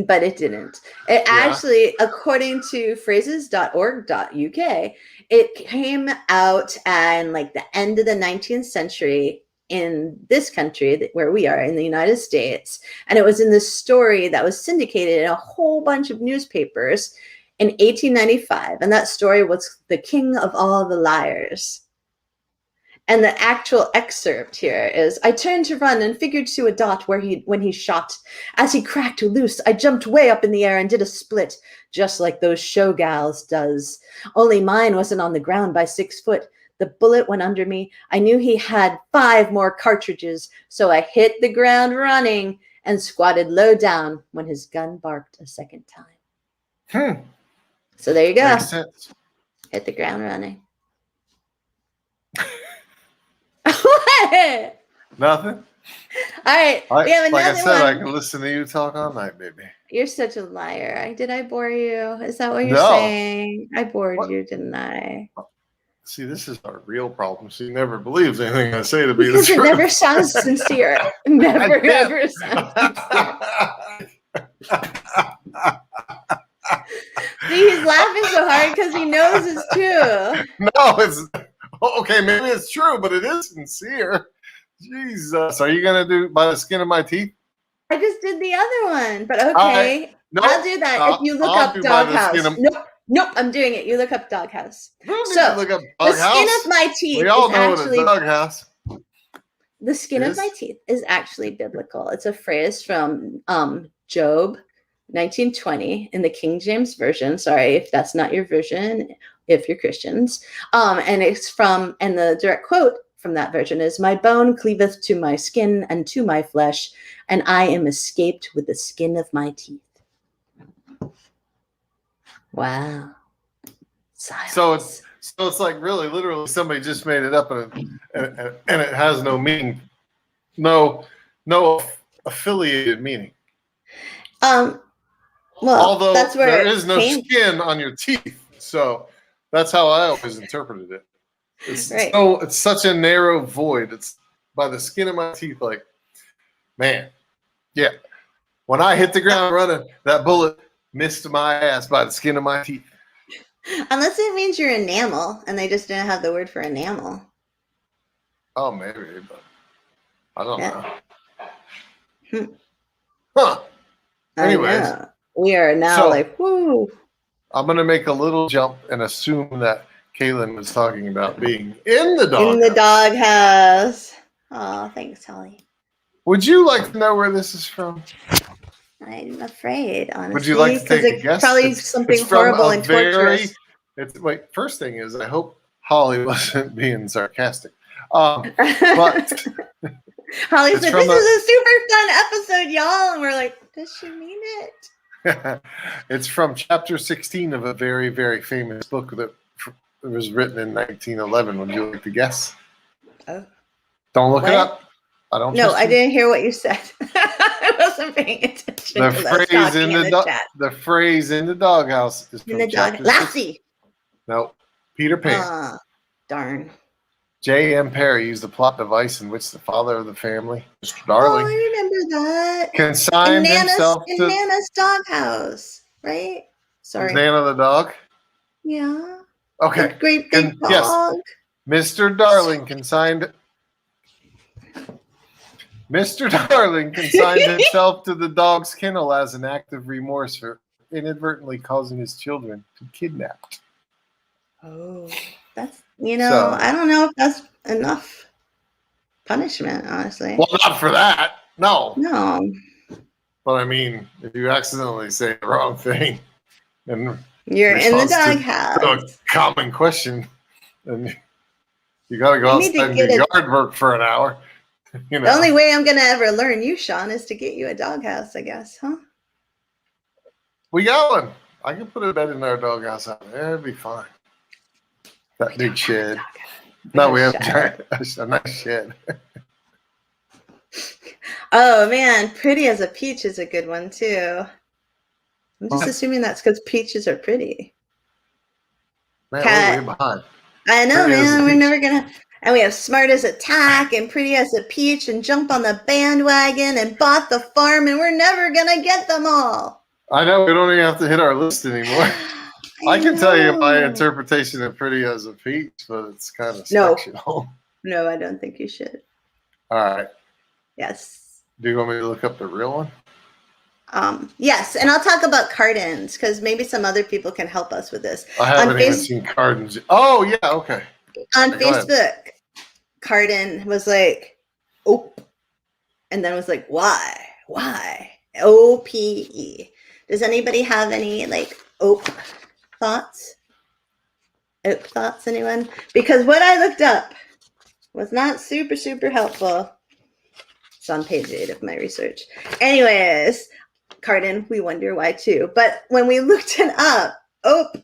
Speaker 1: But it didn't. It actually, according to phrases.org.uk, it came out in like the end of the 19th century in this country where we are in the United States. And it was in this story that was syndicated in a whole bunch of newspapers in 1895. And that story was The King of All the Liars. And the actual excerpt here is, I turned to run and figured to a dot when he shot. As he cracked loose, I jumped way up in the air and did a split, just like those show gals does. Only mine wasn't on the ground by 6 foot. The bullet went under me. I knew he had 5 more cartridges, so I hit the ground running and squatted low down when his gun barked a second time. So there you go.
Speaker 2: Makes sense.
Speaker 1: Hit the ground running. What?
Speaker 2: Nothing.
Speaker 1: All right.
Speaker 2: Like I said, I can listen to you talk all night, baby.
Speaker 1: You're such a liar. Did I bore you? Is that what you're saying? I bored you, didn't I?
Speaker 2: See, this is our real problem. She never believes anything I say to be the truth.
Speaker 1: Because it never sounds sincere. Never, ever sounds sincere. See, he's laughing so hard because he knows it's true.
Speaker 2: No, it's okay. Maybe it's true, but it is sincere. Jesus, are you gonna do by the skin of my teeth?
Speaker 1: I just did the other one, but okay. I'll do that if you look up Doghouse. Nope, I'm doing it. You look up Doghouse.
Speaker 2: So
Speaker 1: look up Doghouse. The skin of my teeth.
Speaker 2: We all know what a doghouse.
Speaker 1: The skin of my teeth is actually biblical. It's a phrase from Job 19:20 in the King James Version. Sorry if that's not your version, if you're Christians. And the direct quote from that version is, my bone cleaveth to my skin and to my flesh, and I am escaped with the skin of my teeth. Wow. Silence.
Speaker 2: So it's like really literally somebody just made it up and it has no meaning. No affiliated meaning.
Speaker 1: Well,
Speaker 2: although
Speaker 1: that's where
Speaker 2: there is no skin on your teeth. So that's how I always interpreted it. It's such a narrow void. It's by the skin of my teeth, like, man. Yeah. When I hit the ground running, that bullet missed my ass by the skin of my teeth.
Speaker 1: Unless it means you're enamel, and they just didn't have the word for enamel.
Speaker 2: Oh, maybe, but I don't know. Huh. Anyways.
Speaker 1: We are now woo.
Speaker 2: I'm going to make a little jump and assume that Kaylin was talking about being in the doghouse.
Speaker 1: In the doghouse. Oh, thanks, Holly.
Speaker 2: Would you like to know where this is from?
Speaker 1: I'm afraid, honestly.
Speaker 2: Would you like to take a guess?
Speaker 1: Probably something horrible and torturous.
Speaker 2: First thing is, I hope Holly wasn't being sarcastic. But
Speaker 1: Holly said, this is a super fun episode, y'all. And we're like, does she mean it?
Speaker 2: It's from chapter 16 of a very, very famous book that was written in 1911. Would you like to guess?
Speaker 1: Oh.
Speaker 2: Don't look it up.
Speaker 1: I didn't hear what you said. I wasn't paying attention.
Speaker 2: The phrase in the doghouse is from chapter 16.
Speaker 1: Lassie.
Speaker 2: No, Peter Pan.
Speaker 1: Darn.
Speaker 2: J.M. Perry used a plot device in which the father of the family, Mr. Darling,
Speaker 1: I remember that.
Speaker 2: Consigned himself to
Speaker 1: Nana's doghouse, right? Sorry.
Speaker 2: Nana the dog?
Speaker 1: Yeah.
Speaker 2: Okay.
Speaker 1: The great big dog.
Speaker 2: Yes. Mr. Darling consigned Mr. Darling consigned himself to the dog's kennel as an act of remorse for inadvertently causing his children to be kidnapped.
Speaker 1: Oh, that's, I don't know if that's enough punishment, honestly.
Speaker 2: Well, not for that. No.
Speaker 1: No.
Speaker 2: But I mean, if you accidentally say the wrong thing and
Speaker 1: you're in the doghouse,
Speaker 2: to a common question, then you got to go outside and do yard work for an hour.
Speaker 1: The only way I'm going to ever learn you, Sean, is to get you a doghouse, I guess, huh?
Speaker 2: We got one. I can put a bed in our doghouse out there. It'd be fine. That big shed. No, we have a nice shed.
Speaker 1: Oh, man. Pretty as a peach is a good one, too. I'm just assuming that's because peaches are pretty.
Speaker 2: Man, we're way behind.
Speaker 1: I know, pretty man. We're never going to... And we have smart as a tack and pretty as a peach and jump on the bandwagon and bought the farm, and we're never going to get them all.
Speaker 2: I know. We don't even have to hit our list anymore. I can tell you my interpretation of pretty as a peach, but it's kind of sectional.
Speaker 1: No, I don't think you should.
Speaker 2: All right.
Speaker 1: Yes.
Speaker 2: Do you want me to look up the real one?
Speaker 1: Yes, and I'll talk about Cardins because maybe some other people can help us with this.
Speaker 2: I haven't even seen Cardins. Oh, yeah, okay.
Speaker 1: On Facebook, Cardin was like, "Ope," and then was like, "Why? OPE." Does anybody have any like OPE thoughts? OPE thoughts, anyone? Because what I looked up was not super helpful. It's on page 8 of my research. Anyways, Cardin, we wonder why too. But when we looked it up, OPE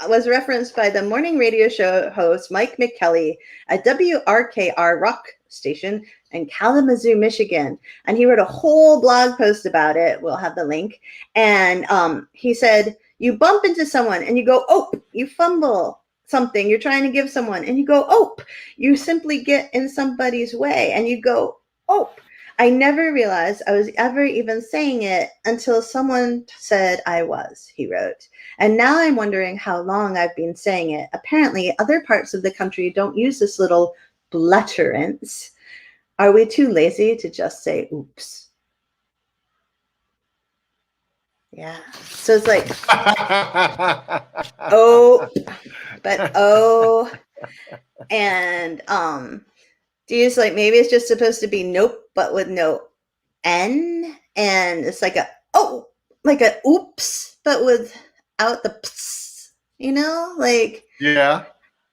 Speaker 1: was referenced by the morning radio show host Mike McKelly at WRKR rock station in Kalamazoo, Michigan. And he wrote a whole blog post about it. We'll have the link. And he said, you bump into someone and you go, "Oh," you fumble something you're trying to give someone and you go, "Oh," you simply get in somebody's way and you go, "Oh." I never realized I was ever even saying it until someone said I was, he wrote. And now I'm wondering how long I've been saying it. Apparently, other parts of the country don't use this little blutterance. Are we too lazy to just say oops? Yeah. So it's like, oh, but oh. And do you just like, maybe it's just supposed to be nope, but with no N, and it's like a like a oops, but without the ps, like
Speaker 2: yeah.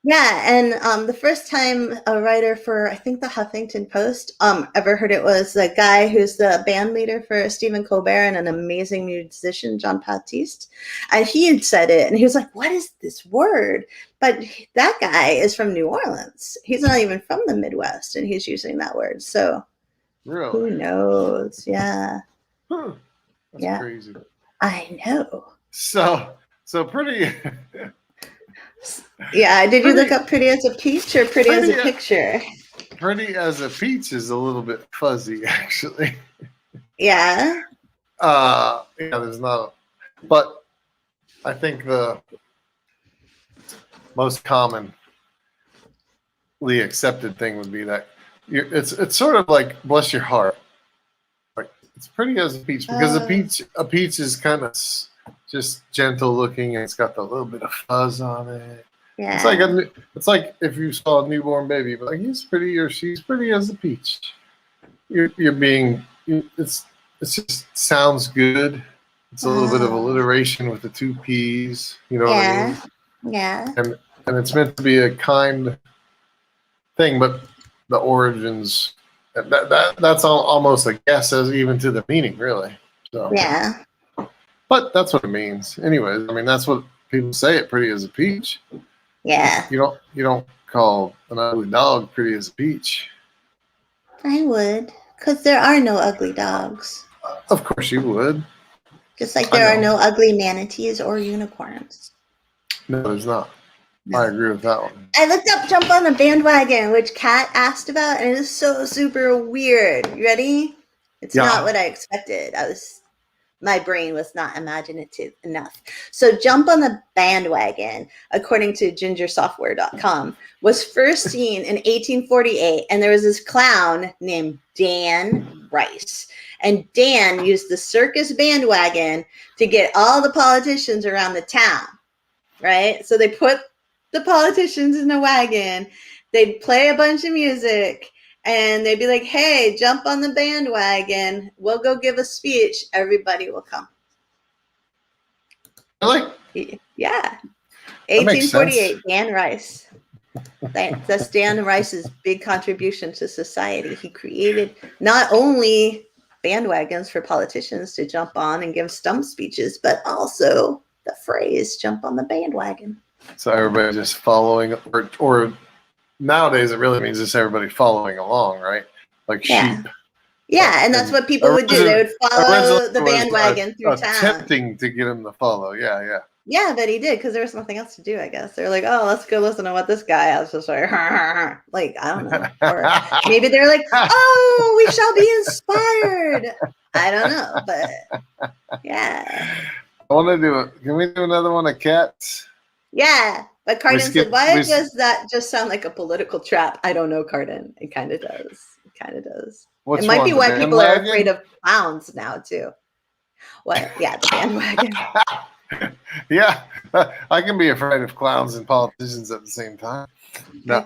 Speaker 1: And the first time a writer for I think the Huffington Post ever heard it was the guy who's the band leader for Stephen Colbert and an amazing musician, John Baptiste, and he had said it and he was like, "What is this word?" But that guy is from New Orleans. He's not even from the Midwest, and he's using that word. So
Speaker 2: really?
Speaker 1: Who knows? Yeah.
Speaker 2: That's crazy.
Speaker 1: I know.
Speaker 2: So pretty.
Speaker 1: Yeah. Did you look up pretty as a peach or pretty as a picture?
Speaker 2: Pretty as a peach is a little bit fuzzy, actually.
Speaker 1: Yeah.
Speaker 2: There's not, but I think the most commonly accepted thing would be that it's sort of like bless your heart. Like it's pretty as a peach because a peach is kind of just gentle looking and it's got the little bit of fuzz on it.
Speaker 1: Yeah.
Speaker 2: It's like if you saw a newborn baby, but like he's pretty or she's pretty as a peach. It just sounds good. It's a little bit of alliteration with the two P's. You know what I mean?
Speaker 1: Yeah.
Speaker 2: And it's meant to be a kind thing, but the origins that's almost a guess as even to the meaning, really. So
Speaker 1: yeah.
Speaker 2: But that's what it means. Anyways, I mean that's what people say it pretty as a peach.
Speaker 1: Yeah.
Speaker 2: You don't call an ugly dog pretty as a peach.
Speaker 1: I would, because there are no ugly dogs.
Speaker 2: Of course you would.
Speaker 1: Just like there are no ugly manatees or unicorns.
Speaker 2: No, there's not. I agree with that one.
Speaker 1: I looked up Jump on the Bandwagon, which Kat asked about, and it is so super weird. You ready? It's not what I expected. I was my brain was not imaginative enough. So Jump on the Bandwagon, according to gingersoftware.com, was first seen in 1848. And there was this clown named Dan Rice. And Dan used the circus bandwagon to get all the politicians around the town, right? So they put the politicians in a wagon. They'd play a bunch of music. And they'd be like, hey, jump on the bandwagon. We'll go give a speech. Everybody will come.
Speaker 2: Really?
Speaker 1: Yeah. 1848, Dan Rice. That's Dan Rice's big contribution to society. He created not only bandwagons for politicians to jump on and give stump speeches, but also the phrase, jump on the bandwagon.
Speaker 2: So everybody just following, or nowadays it really means just everybody following along, right? Like sheep.
Speaker 1: Yeah, and that's what people would do. They would follow the bandwagon through town.
Speaker 2: Attempting to get him to follow. Yeah.
Speaker 1: Yeah, but he did, because there was nothing else to do, I guess. They're like, oh, let's go listen to what this guy has to say. Like, I don't know. Or maybe they're like, oh, we shall be inspired. I don't know, but yeah.
Speaker 2: I want to do it. Can we do another one of cats?
Speaker 1: Yeah. But Cardin said, why does that just sound like a political trap? I don't know, Cardin. It kind of does. It might be why people are afraid of clowns now, too. What? Yeah, the bandwagon.
Speaker 2: Yeah, I can be afraid of clowns and politicians at the same time. No,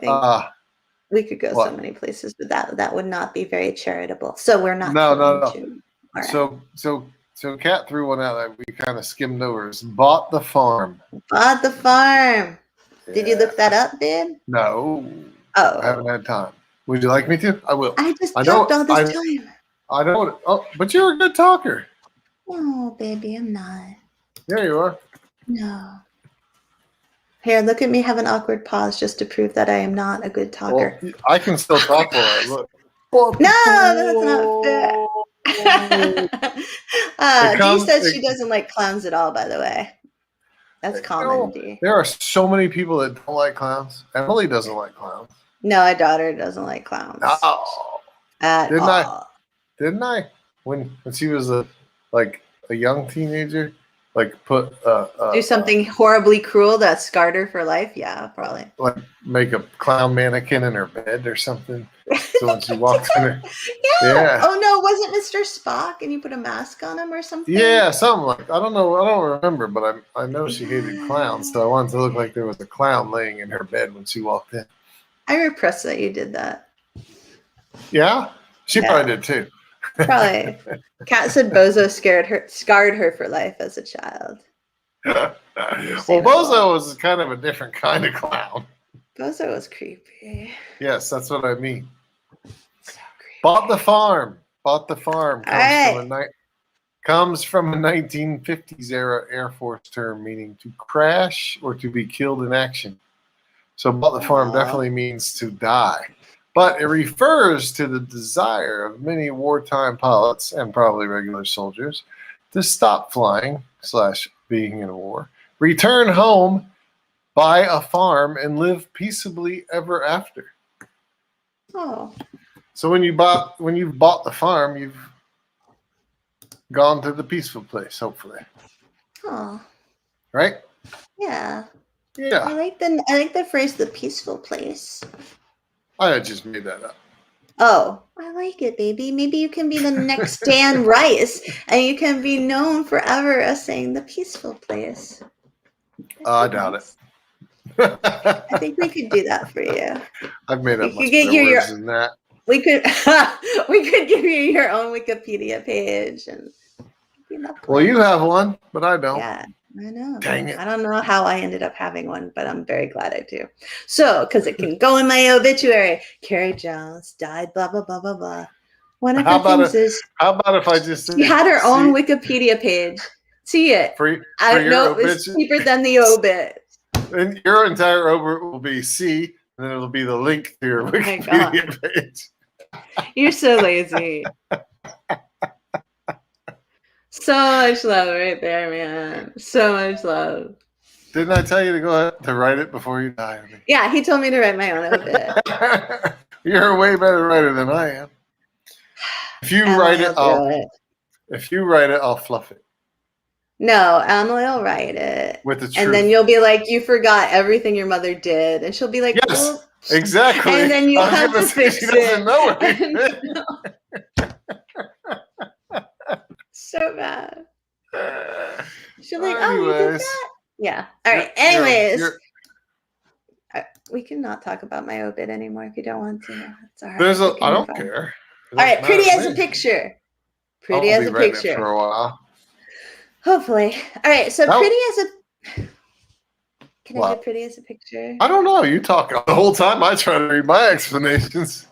Speaker 1: we could go so many places, but that would not be very charitable. So we're not.
Speaker 2: No.
Speaker 1: Right.
Speaker 2: So Kat threw one out that we kind of skimmed over. It's Bought the Farm.
Speaker 1: Bought the Farm.
Speaker 2: Yeah.
Speaker 1: Did you look that up, babe?
Speaker 2: No.
Speaker 1: Oh.
Speaker 2: I haven't had time. Would you like me to? I will.
Speaker 1: I just talked all this time.
Speaker 2: I know. Oh, but you're a good talker.
Speaker 1: Oh, baby, I'm not.
Speaker 2: There you are.
Speaker 1: No. Here, look at me have an awkward pause just to prove that I am not a good talker.
Speaker 2: Well, I can still talk while I look.
Speaker 1: No, that's not fair. Dee says she doesn't like clowns at all, by the way. That's common, Dee.
Speaker 2: There are so many people that don't like clowns. Emily doesn't like clowns.
Speaker 1: No, my daughter doesn't like clowns.
Speaker 2: Oh. Didn't I? When she was a young teenager, put
Speaker 1: do something horribly cruel that scarred her for life? Yeah, probably. Like
Speaker 2: make a clown mannequin in her bed or something. So when she walked in her,
Speaker 1: yeah. Oh no, wasn't Mr. Spock and you put a mask on him or something?
Speaker 2: Yeah, something like I don't know. I don't remember, but I know she hated clowns, so I wanted to look like there was a clown laying in her bed when she walked in.
Speaker 1: I'm impressed that you did that.
Speaker 2: Yeah, she probably did too.
Speaker 1: Probably. Kat said Bozo scarred her for life as a child.
Speaker 2: Well, Bozo was kind of a different kind of clown.
Speaker 1: Bozo was creepy.
Speaker 2: Yes, that's what I mean.
Speaker 1: So creepy.
Speaker 2: Bought the Farm. Comes from a 1950s era Air Force term meaning to crash or to be killed in action. So Bought the Farm definitely means to die. But it refers to the desire of many wartime pilots and probably regular soldiers to stop flying / being in a war, return home, buy a farm, and live peaceably ever after.
Speaker 1: Oh.
Speaker 2: So when you've bought the farm, you've gone to the peaceful place, hopefully.
Speaker 1: Oh.
Speaker 2: Right?
Speaker 1: Yeah.
Speaker 2: Yeah.
Speaker 1: I like the phrase "the peaceful place."
Speaker 2: I just made that up.
Speaker 1: Oh, I like it, baby. Maybe you can be the next Dan Rice, and you can be known forever as saying the peaceful place.
Speaker 2: I doubt it.
Speaker 1: I think we could do that for you.
Speaker 2: I've made up much better words than that.
Speaker 1: We could give you your own Wikipedia page, and
Speaker 2: well, you have one, but I don't.
Speaker 1: Yeah. I know.
Speaker 2: Dang it.
Speaker 1: I don't know how I ended up having one, but I'm very glad I do. So, because it can go in my obituary. Carrie Jones died, blah, blah, blah, blah, blah. One of the things is...
Speaker 2: How about if I just...
Speaker 1: She had her own Wikipedia page. See it. It's cheaper than the obit.
Speaker 2: And your entire obit will be C, and then it'll be the link to your Wikipedia page.
Speaker 1: You're so lazy. So much love right there, man. So much love.
Speaker 2: Didn't I tell you to go ahead to write it before you die?
Speaker 1: Yeah, he told me to write my own obit.
Speaker 2: You're a way better writer than I am. If you write it, I'll fluff it.
Speaker 1: No, Emily will write it.
Speaker 2: With the truth.
Speaker 1: And then you'll be like, you forgot everything your mother did. And she'll be like,
Speaker 2: yes,
Speaker 1: oops.
Speaker 2: exactly.
Speaker 1: And then you have to fix
Speaker 2: she doesn't know
Speaker 1: it.
Speaker 2: anything.
Speaker 1: So bad. She'll be like, oh, you did
Speaker 2: Anyways.
Speaker 1: that? Yeah. All right. Anyways.
Speaker 2: You're,
Speaker 1: we cannot talk about my obit anymore if you don't want to. It's all right.
Speaker 2: there's a, I don't care.
Speaker 1: All right. Pretty as a picture. Pretty as a picture.
Speaker 2: For a while.
Speaker 1: Hopefully. All right. So pretty as a... Can I do pretty as a picture?
Speaker 2: I don't know. You talk the whole time. I try to read my explanations.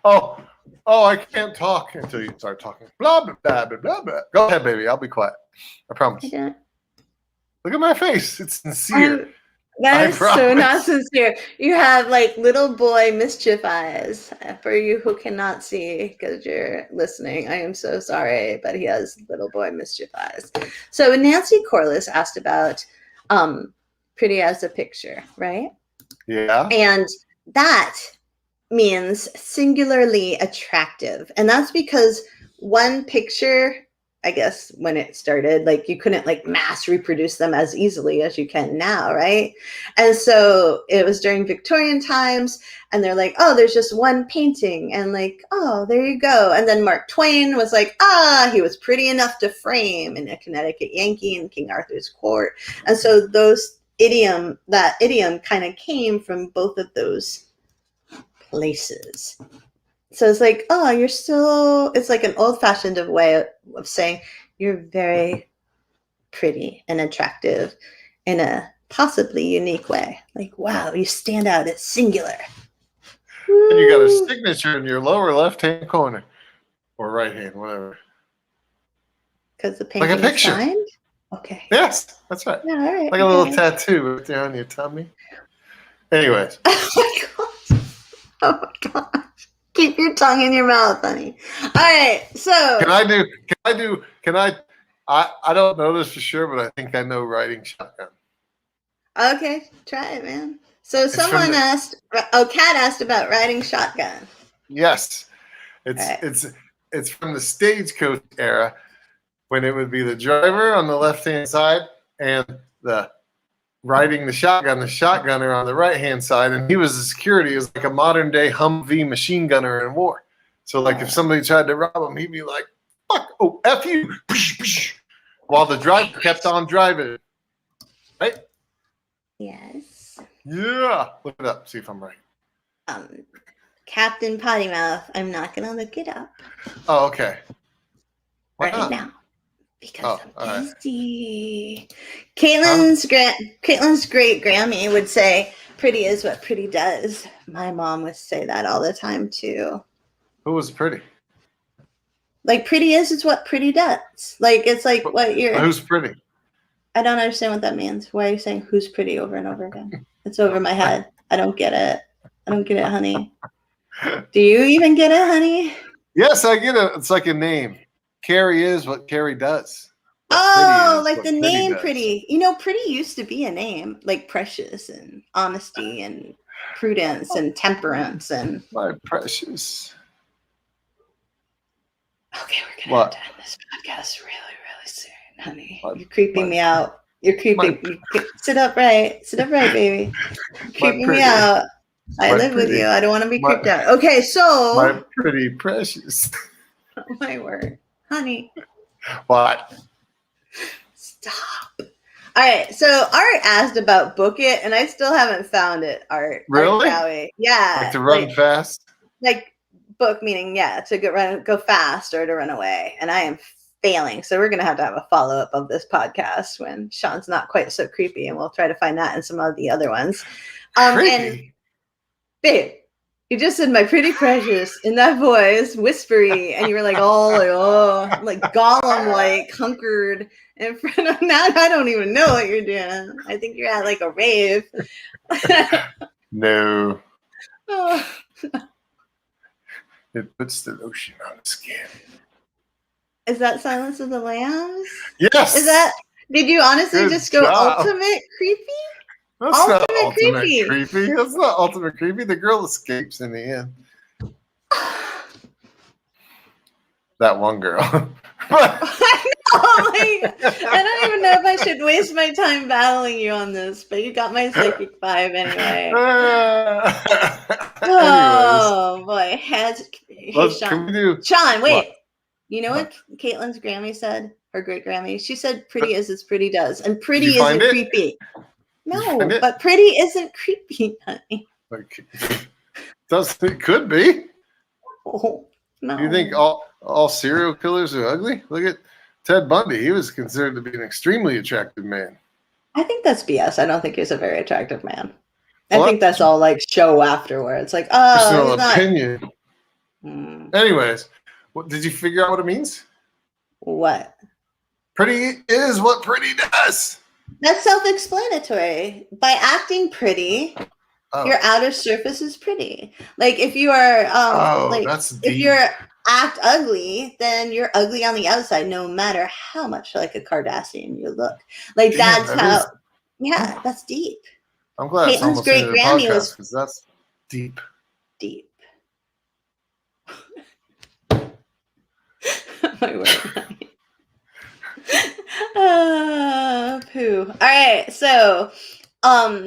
Speaker 2: Oh, I can't talk until you start talking. Blah, blah, blah, blah, blah, blah. Go ahead, baby. I'll be quiet. I promise. Look at my face. It's sincere.
Speaker 1: That is so not sincere. You have like little boy mischief eyes. For you who cannot see because you're listening, I am so sorry, but he has little boy mischief eyes. So Nancy Corliss asked about pretty as a picture, right?
Speaker 2: Yeah.
Speaker 1: And that means singularly attractive. And that's because one picture, I guess when it started, like you couldn't like mass reproduce them as easily as you can now, right? And so it was during Victorian times, and they're like, oh, there's just one painting, and like, oh, there you go. And then Mark Twain was like, he was pretty enough to frame in a Connecticut Yankee in King Arthur's Court. And so that idiom kind of came from both of those places. So it's like, oh, you're still, it's like an old-fashioned way of saying you're very pretty and attractive in a possibly unique way. Like, wow, you stand out. It's singular.
Speaker 2: And you got a signature in your lower left-hand corner. Or right hand, whatever.
Speaker 1: Because the painting is signed? Okay.
Speaker 2: Yes, that's right.
Speaker 1: Yeah, all right.
Speaker 2: Like a little tattoo right there on your tummy. Anyways.
Speaker 1: Oh my God. Oh my God. Keep your tongue in your mouth, honey. All right, so
Speaker 2: I don't know this for sure, but I think I know riding shotgun.
Speaker 1: Okay, try it, man. So someone asked, Kat asked about riding shotgun.
Speaker 2: Yes. It's from the stagecoach era when it would be the driver on the left-hand side and the riding the shotgunner on the right-hand side, and he was the security. He was like a modern-day Humvee machine gunner in war. So, like, if somebody tried to rob him, he'd be like, fuck, oh, F you, while the driver kept on driving. Right?
Speaker 1: Yes.
Speaker 2: Yeah. Look it up. See if I'm right.
Speaker 1: Captain Potty Mouth. I'm not going to look it up.
Speaker 2: Oh, okay.
Speaker 1: Why right not? Now. Because I'm busy. Caitlin's great Grammy would say, pretty is what pretty does. My mom would say that all the time, too.
Speaker 2: Who was pretty?
Speaker 1: Like, pretty is what pretty does. Like, it's like what you're...
Speaker 2: Who's pretty?
Speaker 1: I don't understand what that means. Why are you saying who's pretty over and over again? It's over my head. I don't get it. I don't get it, honey. Do you even get it, honey?
Speaker 2: Yes, I get it. It's like a name. Carrie is what Carrie does.
Speaker 1: Like the name pretty. You know, pretty used to be a name, like precious and honesty and prudence and temperance and...
Speaker 2: My precious.
Speaker 1: Okay, we're going to end this podcast really, really soon, honey. You're creeping me out. You're creeping. Sit upright. Sit upright, baby. You're creeping me out. I live with you. I don't want to be creeped out. Okay, so...
Speaker 2: My pretty precious.
Speaker 1: Oh, my word. Honey.
Speaker 2: What?
Speaker 1: Stop. All right. So Art asked about Book It, and I still haven't found it, Art.
Speaker 2: Really?
Speaker 1: Art yeah.
Speaker 2: Like to run fast?
Speaker 1: Like book meaning, to go fast or to run away. And I am failing. So we're going to have a follow-up of this podcast when Sean's not quite so creepy, and we'll try to find that in some of the other ones.
Speaker 2: Creepy?
Speaker 1: And babe, you just said my pretty precious in that voice, whispery, and you were like, like Gollum, like hunkered in front of now. I don't even know what you're doing. I think you're at like a rave.
Speaker 2: No.
Speaker 1: Oh.
Speaker 2: It puts the lotion on the skin.
Speaker 1: Is that Silence of the Lambs?
Speaker 2: Yes.
Speaker 1: Is that? Did you honestly just go ultimate creepy?
Speaker 2: That's not ultimate creepy. That's not ultimate creepy. The girl escapes in the end. that one girl.
Speaker 1: I don't even know if I should waste my time battling you on this, but you got my psychic 5 anyway. Oh boy. Hey, Sean. Sean, wait. What? You know what Caitlin's Grammy said? Her great Grammy? She said pretty as it's pretty does. And pretty isn't creepy. No, but pretty isn't creepy, honey.
Speaker 2: It could be.
Speaker 1: Oh, no.
Speaker 2: You think all serial killers are ugly? Look at Ted Bundy. He was considered to be an extremely attractive man.
Speaker 1: I think that's BS. I don't think he's a very attractive man. I think that's all like show afterwards. Like, oh,
Speaker 2: personal opinion. Anyways, did you figure out what it means?
Speaker 1: What?
Speaker 2: Pretty is what pretty does.
Speaker 1: That's self-explanatory. By acting pretty, your outer surface is pretty. Like if you are, if you're act ugly, then you're ugly on the outside, no matter how much like a Kardashian you look. Like that's how. Yeah, that's deep.
Speaker 2: I'm glad Caitlin's great Grammy was because that's deep.
Speaker 1: Deep. My word. Poo. All right, so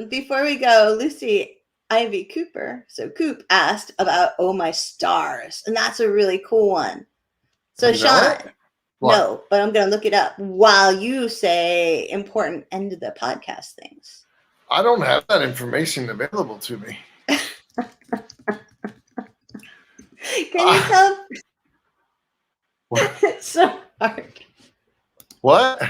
Speaker 1: before we go, Lucy Ivy Cooper, so Coop asked about Oh My Stars, and that's a really cool one. So Sean, no, but I'm gonna look it up while you say important end of the podcast things.
Speaker 2: I don't have that information available to me.
Speaker 1: Can you tell? It's so hard.
Speaker 2: What?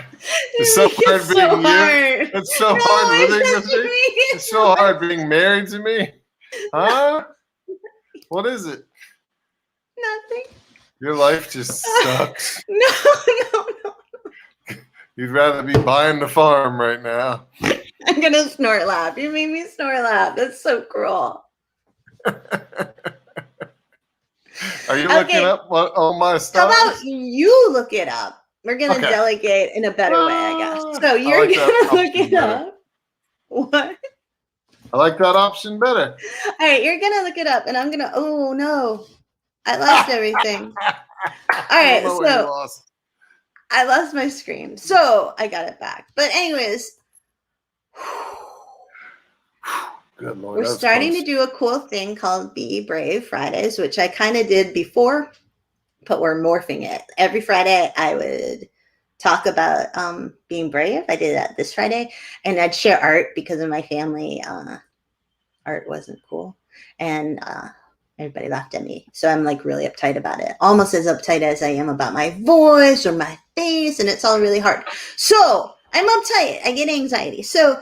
Speaker 2: It's so hard being you. It's so hard living with me. It's so hard being married to me. Huh? What is it?
Speaker 1: Nothing.
Speaker 2: Your life just sucks.
Speaker 1: No.
Speaker 2: You'd rather be buying the farm right now.
Speaker 1: I'm gonna snort laugh. You made me snort laugh. That's so cruel.
Speaker 2: Are you looking up what Oh My Stars?
Speaker 1: How about you look it up? We're gonna delegate in a better way, I guess. So you're gonna look it up. What?
Speaker 2: I like that option better.
Speaker 1: All right, you're gonna look it up, and I'm gonna. Oh no, I lost everything. All right, so I lost my screen, so I got it back. But anyways.
Speaker 2: Good Lord,
Speaker 1: we're starting to do a cool thing called Be Brave Fridays, which I kind of did before, but we're morphing it. Every Friday I would talk about being brave. I did that this Friday, and I'd share art because in my family art wasn't cool, and everybody laughed at me. So I'm like really uptight about it, almost as uptight as I am about my voice or my face, and it's all really hard. So I'm uptight. I get anxiety. So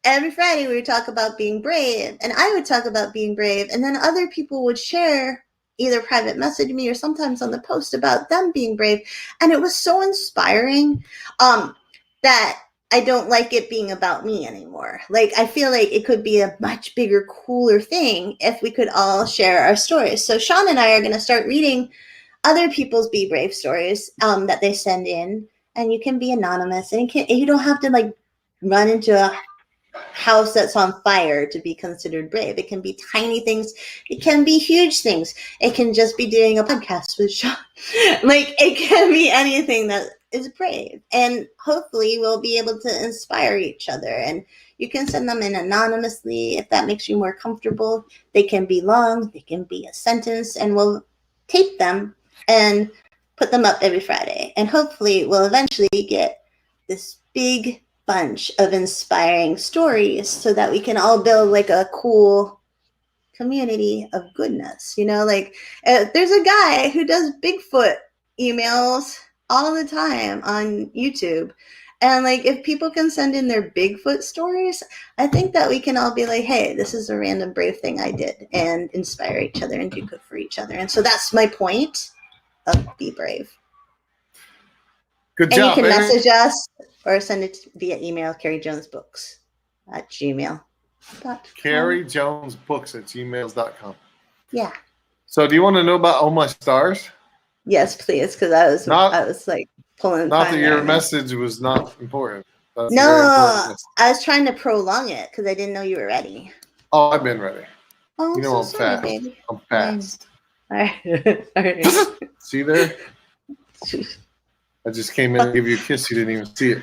Speaker 1: every Friday we would talk about being brave, and I would talk about being brave, and then other people would share, either private message me or sometimes on the post about them being brave. And it was so inspiring that I don't like it being about me anymore. Like, I feel like it could be a much bigger, cooler thing if we could all share our stories. So Sean and I are going to start reading other people's Be Brave stories that they send in, and you can be anonymous, and you don't have to like run into a house that's on fire to be considered brave. It can be tiny things. It can be huge things. It can just be doing a podcast with Sean. Like, it can be anything that is brave. And hopefully we'll be able to inspire each other. And you can send them in anonymously if that makes you more comfortable. They can be long. They can be a sentence. And we'll tape them and put them up every Friday. And hopefully we'll eventually get this big bunch of inspiring stories so that we can all build like a cool community of goodness. You know, like there's a guy who does Bigfoot emails all the time on YouTube. And like, if people can send in their Bigfoot stories, I think that we can all be like, hey, this is a random brave thing I did, and inspire each other and do good for each other. And so that's my point of Be Brave.
Speaker 2: Good
Speaker 1: job, and you can
Speaker 2: baby.
Speaker 1: message us or send it via email, carriejonesbooks@gmail.com.
Speaker 2: carriejonesbooks@gmail.com.
Speaker 1: Yeah.
Speaker 2: So do you want to know about Oh My Stars?
Speaker 1: Yes, please, because I was like pulling.
Speaker 2: Not that your message was not important.
Speaker 1: That's no, I was trying to prolong it because I didn't know you were ready.
Speaker 2: Oh, I've been ready.
Speaker 1: Oh,
Speaker 2: you know,
Speaker 1: I'm so sorry,
Speaker 2: fast.
Speaker 1: baby.
Speaker 2: I'm fast.
Speaker 1: All right.
Speaker 2: See there? I just came in and give you a kiss. You didn't even see it.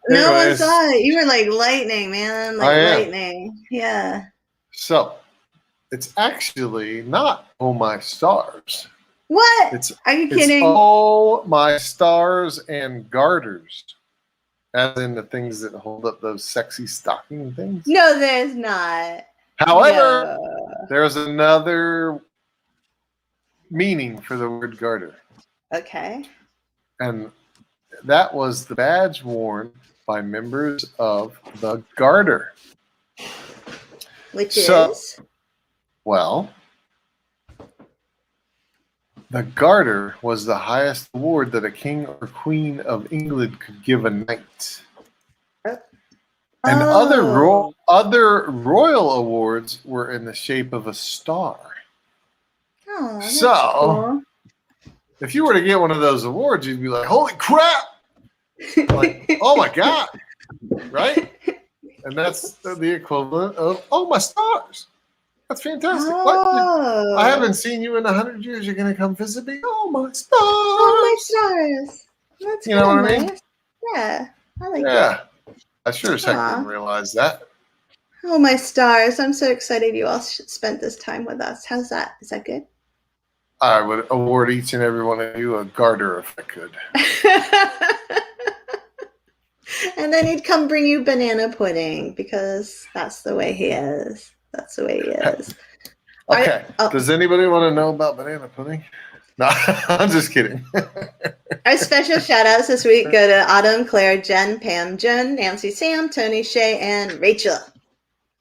Speaker 1: No one saw it. You were like lightning, man. Like lightning. Yeah.
Speaker 2: So, it's actually not Oh My Stars.
Speaker 1: What? Are you kidding?
Speaker 2: It's Oh My Stars and Garters. As in the things that hold up those sexy stocking things.
Speaker 1: No, there's not.
Speaker 2: However, there's another meaning for the word garter.
Speaker 1: Okay. And
Speaker 2: that was the badge worn by members of the Garter.
Speaker 1: Which is?
Speaker 2: Well, the Garter was the highest award that a king or queen of England could give a knight. And other royal awards were in the shape of a star.
Speaker 1: Oh, that's
Speaker 2: cool. If you were to get one of those awards, you'd be like, holy crap! Like, oh my God. Right? And that's the equivalent of, oh, my stars. That's fantastic.
Speaker 1: Oh.
Speaker 2: I haven't seen you in 100 years. You're going to come visit me? Oh, my stars.
Speaker 1: Oh, my stars. That's
Speaker 2: you know what I mean?
Speaker 1: Yeah. I like
Speaker 2: that. I sure as heck didn't realize that.
Speaker 1: Oh, my stars. I'm so excited you all spent this time with us. How's that? Is that good?
Speaker 2: I would award each and every one of you a garter if I could.
Speaker 1: And then he'd come bring you banana pudding because that's the way he is. That's the way he is.
Speaker 2: Okay. Does anybody want to know about banana pudding? No, I'm just kidding.
Speaker 1: Our special shout outs this week go to Autumn, Claire, Jen, Pam, Jen, Nancy, Sam, Tony, Shay, and Rachel.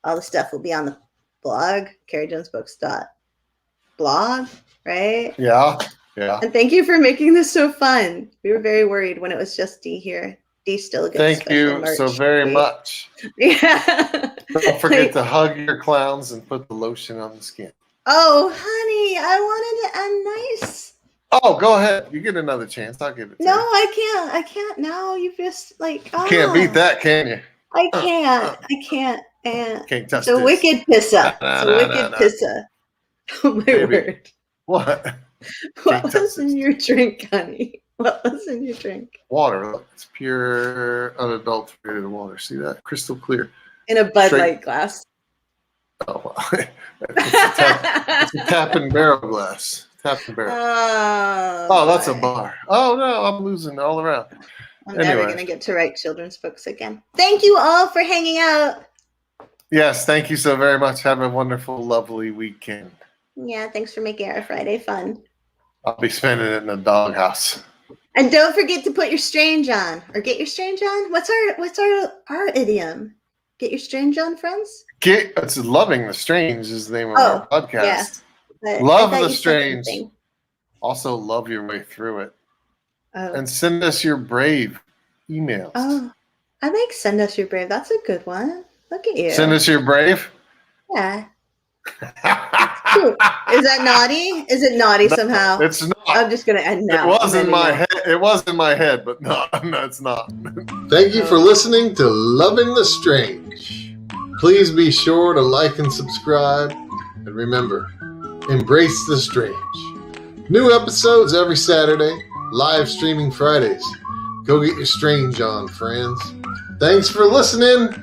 Speaker 1: All the stuff will be on the blog, carriejonesbooks.blog, right?
Speaker 2: Yeah. Yeah.
Speaker 1: And thank you for making this so fun. We were very worried when it was just D here. D still gets
Speaker 2: Thank you so very much.
Speaker 1: Yeah.
Speaker 2: Don't forget to hug your clowns and put the lotion on the skin.
Speaker 1: Oh, honey, I wanted to end nice.
Speaker 2: Oh, go ahead. You get another chance. I'll give it to you.
Speaker 1: No, I can't. I can't now. You just like
Speaker 2: can't beat that, can you?
Speaker 1: I can't. I can't. And
Speaker 2: can't touch
Speaker 1: it's a wicked pissa. It's a wicked pissa. Oh my word.
Speaker 2: What?
Speaker 1: What was in your drink, honey? What was in your drink?
Speaker 2: Water. Look, it's pure, unadulterated water. See that? Crystal clear.
Speaker 1: In a Bud Light glass.
Speaker 2: Oh, well. It's a tap and barrel glass. Tap and barrel. Oh, that's a bar. Oh, no, I'm losing all around.
Speaker 1: I'm never going to get to write children's books again. Thank you all for hanging out.
Speaker 2: Yes, thank you so very much. Have a wonderful, lovely weekend.
Speaker 1: Yeah, thanks for making our Friday fun.
Speaker 2: I'll be spending it in the doghouse.
Speaker 1: And don't forget to put your strange on, or get your strange on. What's our idiom? Get your strange on, friends.
Speaker 2: It's loving the strange is the name of our podcast.
Speaker 1: Yeah.
Speaker 2: Love the strange. Also, love your way through it.
Speaker 1: Oh.
Speaker 2: And send us your brave emails.
Speaker 1: Oh, I like send us your brave. That's a good one. Look at you.
Speaker 2: Send us your brave.
Speaker 1: Yeah. Is that naughty? Is it naughty somehow?
Speaker 2: It's not.
Speaker 1: I'm just gonna end now.
Speaker 2: It was in my head. It was in my head, but no, it's not.
Speaker 3: Thank you for listening to Loving the Strange. Please be sure to like and subscribe, and remember, embrace the strange. New episodes every Saturday, live streaming Fridays. Go get your strange on, friends. Thanks for listening.